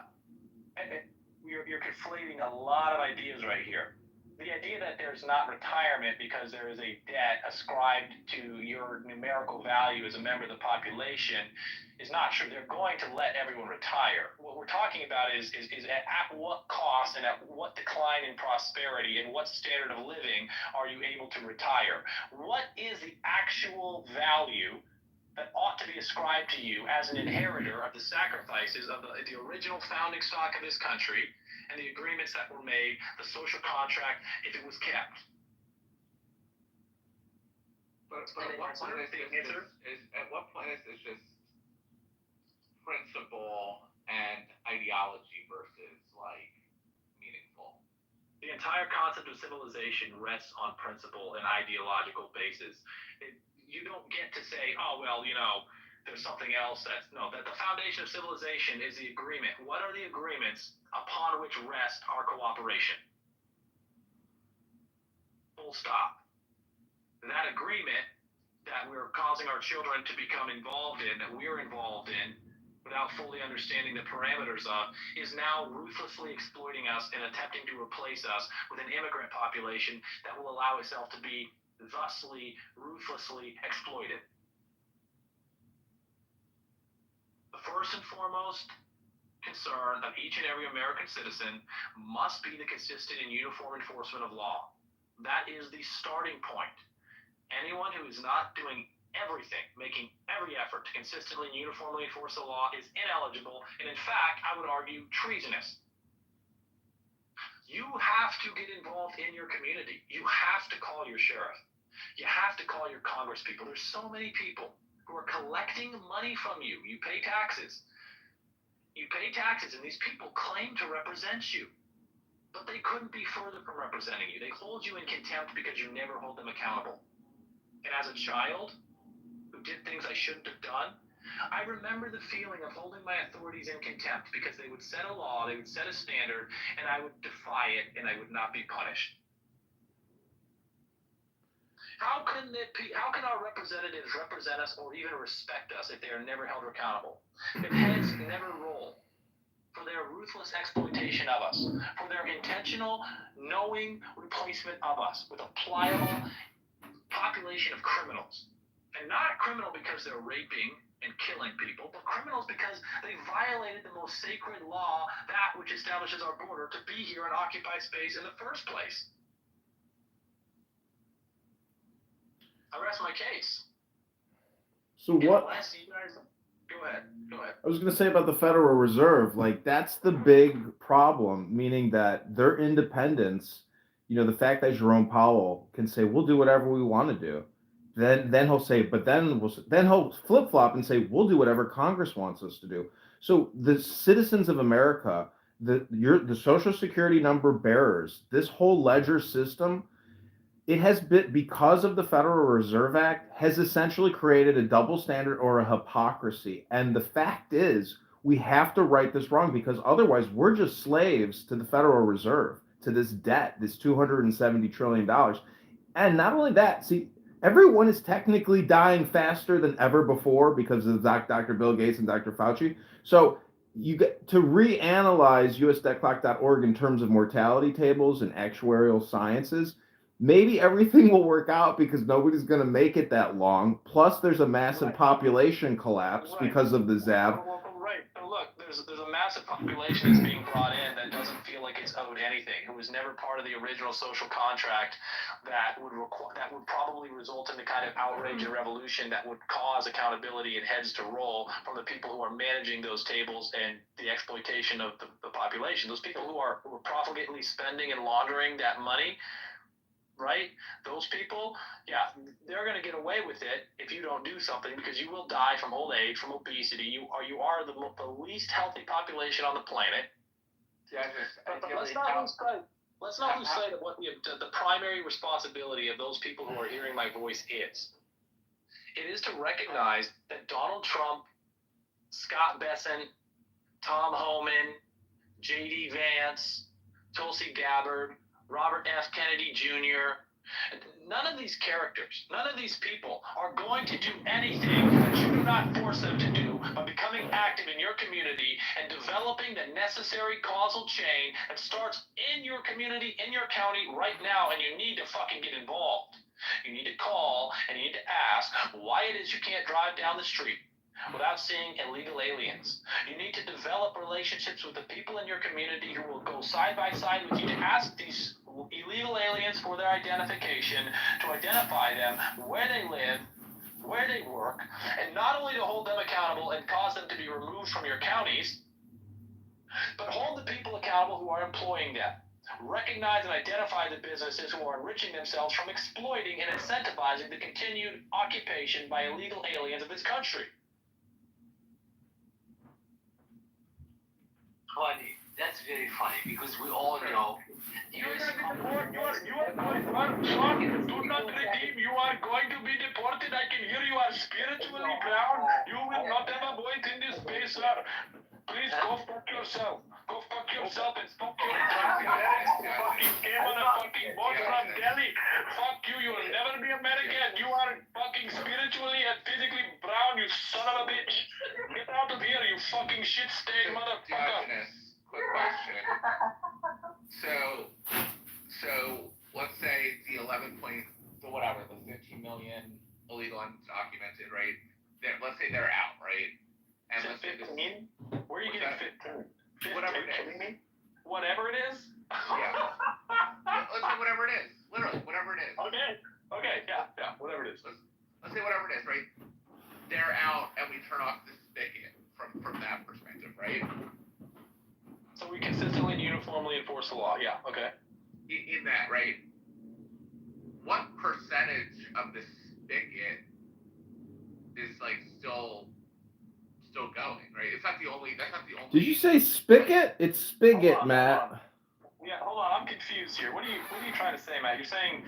You're conflating a lot of ideas right here. The idea that there's not retirement because there is a debt ascribed to your numerical value as a member of the population is not true. They're going to let everyone retire. What we're talking about is at what cost and at what decline in prosperity and what standard of living are you able to retire? What is the actual value that ought to be ascribed to you as an inheritor of the sacrifices of the original founding stock of this country and the agreements that were made, the social contract, if it was kept? But at what point is it just principle and ideology versus like meaningful? The entire concept of civilization rests on principle and ideological basis. You don't get to say, oh, well, there's something else that the foundation of civilization is the agreement. What are the agreements upon which rest our cooperation? Full stop. That agreement that we're causing our children to become involved in, that we're involved in, without fully understanding the parameters of, is now ruthlessly exploiting us and attempting to replace us with an immigrant population that will allow itself to be thusly, ruthlessly exploited. The first and foremost concern of each and every American citizen must be the consistent and uniform enforcement of law. That is the starting point. Anyone who is not doing everything, making every effort to consistently and uniformly enforce the law is ineligible, and in fact, I would argue, treasonous. You have to get involved in your community. You have to call your sheriff. You have to call your congresspeople. There's so many people who are collecting money from you. You pay taxes. And these people claim to represent you. But they couldn't be further from representing you. They hold you in contempt because you never hold them accountable. And as a child who did things I shouldn't have done, I remember the feeling of holding my authorities in contempt because they would set a law, they would set a standard, and I would defy it and I would not be punished. How can our representatives represent us or even respect us if they are never held accountable? If heads never roll for their ruthless exploitation of us, for their intentional, knowing replacement of us with a pliable population of criminals. And not criminal because they're raping and killing people, but criminals because they violated the most sacred law, that which establishes our border, to be here and occupy space in the first place. I rest my case. So what? Unless you guys, go ahead. I was going to say about the Federal Reserve, like that's the big problem, meaning that their independence, the fact that Jerome Powell can say, we'll do whatever we want to do. Then he'll say, but then he'll flip flop and say, we'll do whatever Congress wants us to do. So the citizens of America, the Social Security number bearers, this whole ledger system, it has been, because of the Federal Reserve Act, has essentially created a double standard or a hypocrisy. And the fact is, we have to right this wrong, because otherwise we're just slaves to the Federal Reserve, to this debt, this $270 trillion. And not only that, see, everyone is technically dying faster than ever before because of Dr. Bill Gates and Dr. Fauci. So you get to reanalyze usdebtclock.org in terms of mortality tables and actuarial sciences. Maybe everything will work out because nobody's going to make it that long. Plus, there's a massive population collapse because of the ZAB. Right. But look, there's a massive population that's being brought in that doesn't feel like it's owed anything, who was never part of the original social contract, that would probably result in the kind of outrage and revolution that would cause accountability and heads to roll from the people who are managing those tables and the exploitation of the population. Those people who are profligately spending and laundering that money right? Those people, yeah, they're going to get away with it if you don't do something because you will die from old age, from obesity. You are the least healthy population on the planet. But let's not lose sight. Let's not lose sight of what the primary responsibility of those people who are hearing my voice is. It is to recognize that Donald Trump, Scott Besson, Tom Homan, J.D. Vance, Tulsi Gabbard, Robert F. Kennedy Jr., none of these characters, none of these people are going to do anything that you do not force them to do by becoming active in your community and developing the necessary causal chain that starts in your community, in your county right now, and you need to fucking get involved. You need to call and you need to ask why it is you can't drive down the street without seeing illegal aliens. You need to develop relationships with the people in your community who will go side by side with you to ask these illegal aliens for their identification, to identify them, where they live, where they work, and not only to hold them accountable and cause them to be removed from your counties, but hold the people accountable who are employing them. Recognize and identify the businesses who are enriching themselves from exploiting and incentivizing the continued occupation by illegal aliens of this country. Funny. That's very funny because we all know. You are going to be deported. You are going to do not redeem. You are going to be deported. I can hear you are spiritually drowned. You will not have a voice in this space, sir. Please go fuck yourself. Go fuck yourself and fuck your fucking came on a fucking boat from Delhi. Fuck you. You will never be American. You are fucking spiritually and physically brown, you son of a bitch. Get out of here, you fucking shit-stained motherfucker. Quick question. So let's say the 11 point, the 15 million illegal undocumented, right? Let's say they're out, right? And let's say 15? Where are you getting 15? Whatever it is. Whatever it is? Yeah. Let's say whatever it is. Literally, whatever it is. Okay, yeah, whatever it is. Let's say whatever it is, right? They're out, and we turn off the spigot from that perspective, right? So we consistently and uniformly enforce the law. Yeah, okay. In that, right? What percentage of the spigot is like still going, right? It's not the only. That's not the only. Did you say spigot? It's spigot, Hold on, Matt. Yeah, hold on. I'm confused here. What are you trying to say, Matt? You're saying.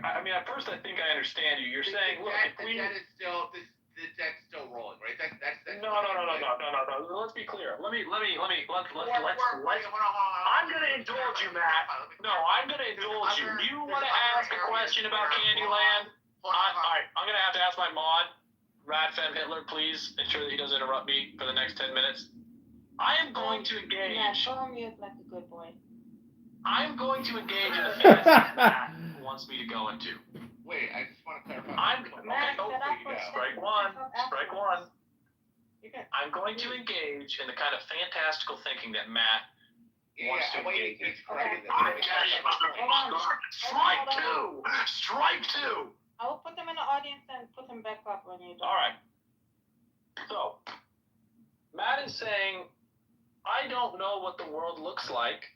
I mean, at first I think I understand you. You're saying, look, the debt is still the debt's still rolling, right? That's No. Let's be clear. Let's. I'm gonna indulge you, Matt. No, I'm gonna indulge you. Do you want to ask a question about Candyland? All right, I'm gonna have to ask my mod, Radfem Hitler, please ensure that he doesn't interrupt me for the next 10 minutes. I am going to engage. Yeah, show him you like a good boy. I'm going to engage in the fantasy that Matt wants me to go into. Wait, I just want to clarify. Strike one. I'm going to engage in the kind of fantastical thinking that Matt wants to engage in. Strike two. I will put them in the audience and put them back up when you're done. All right. So, Matt is saying, I don't know what the world looks like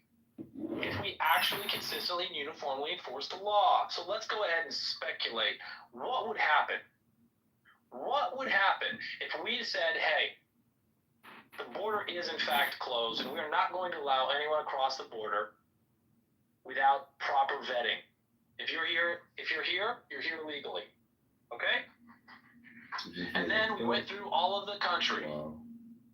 if we actually consistently and uniformly enforce the law. So let's go ahead and speculate. What would happen? What would happen if we said, hey, the border is in fact closed and we are not going to allow anyone across the border without proper vetting? If you're here, you're here legally. Okay? And then we went through all of the country.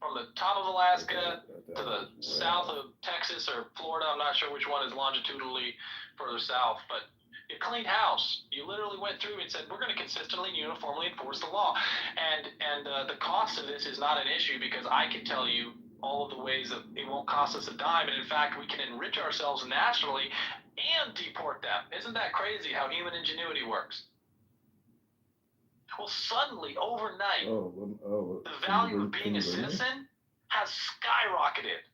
From the top of Alaska to the south of Texas or Florida. I'm not sure which one is longitudinally further south, but you cleaned house. You literally went through and said, we're going to consistently and uniformly enforce the law. And the cost of this is not an issue because I can tell you all of the ways that it won't cost us a dime. And in fact, we can enrich ourselves nationally and deport them. Isn't that crazy how human ingenuity works? Well, suddenly, overnight, the value of being a citizen has skyrocketed.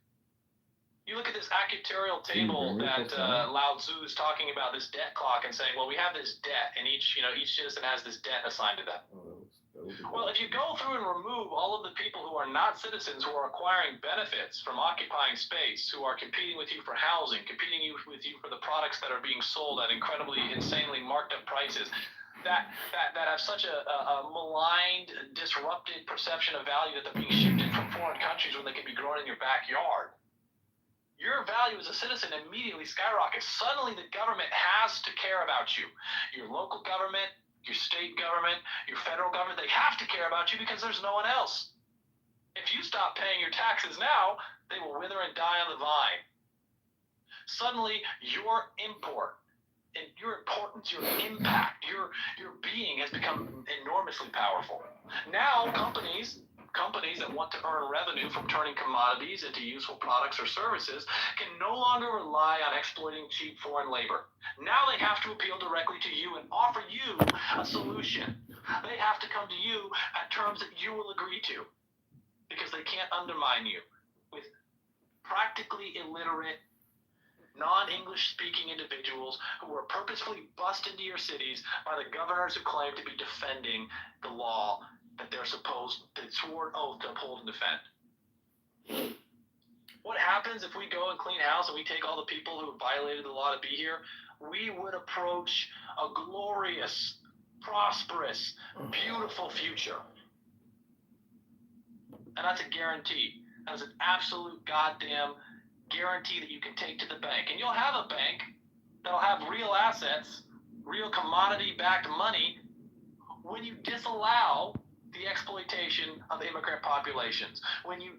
You look at this actuarial table that Lao Tzu is talking about, this debt clock, and saying, well, we have this debt, and each citizen has this debt assigned to them. Well, if you go through and remove all of the people who are not citizens who are acquiring benefits from occupying space, who are competing with you for housing, competing with you for the products that are being sold at incredibly, insanely marked up prices, that have such a maligned, disrupted perception of value that they're being shipped in from foreign countries when they could be grown in your backyard, your value as a citizen immediately skyrockets. Suddenly the government has to care about you. Your local government, your state government, your federal government, they have to care about you because there's no one else. If you stop paying your taxes now, they will wither and die on the vine. Suddenly your import and your importance, your impact, your being has become enormously powerful. Now companies that want to earn revenue from turning commodities into useful products or services can no longer rely on exploiting cheap foreign labor. Now they have to appeal directly to you and offer you a solution. They have to come to you at terms that you will agree to, because they can't undermine you with practically illiterate, non-English speaking individuals who were purposefully bussed into your cities by the governors who claim to be defending the law that they're supposed, they swore an oath to uphold and defend. What happens if we go and clean house and we take all the people who violated the law to be here? We would approach a glorious, prosperous, beautiful future. And that's a guarantee. That's an absolute goddamn guarantee that you can take to the bank. And you'll have a bank that'll have real assets, real commodity-backed money, when you disallow the exploitation of immigrant populations, when you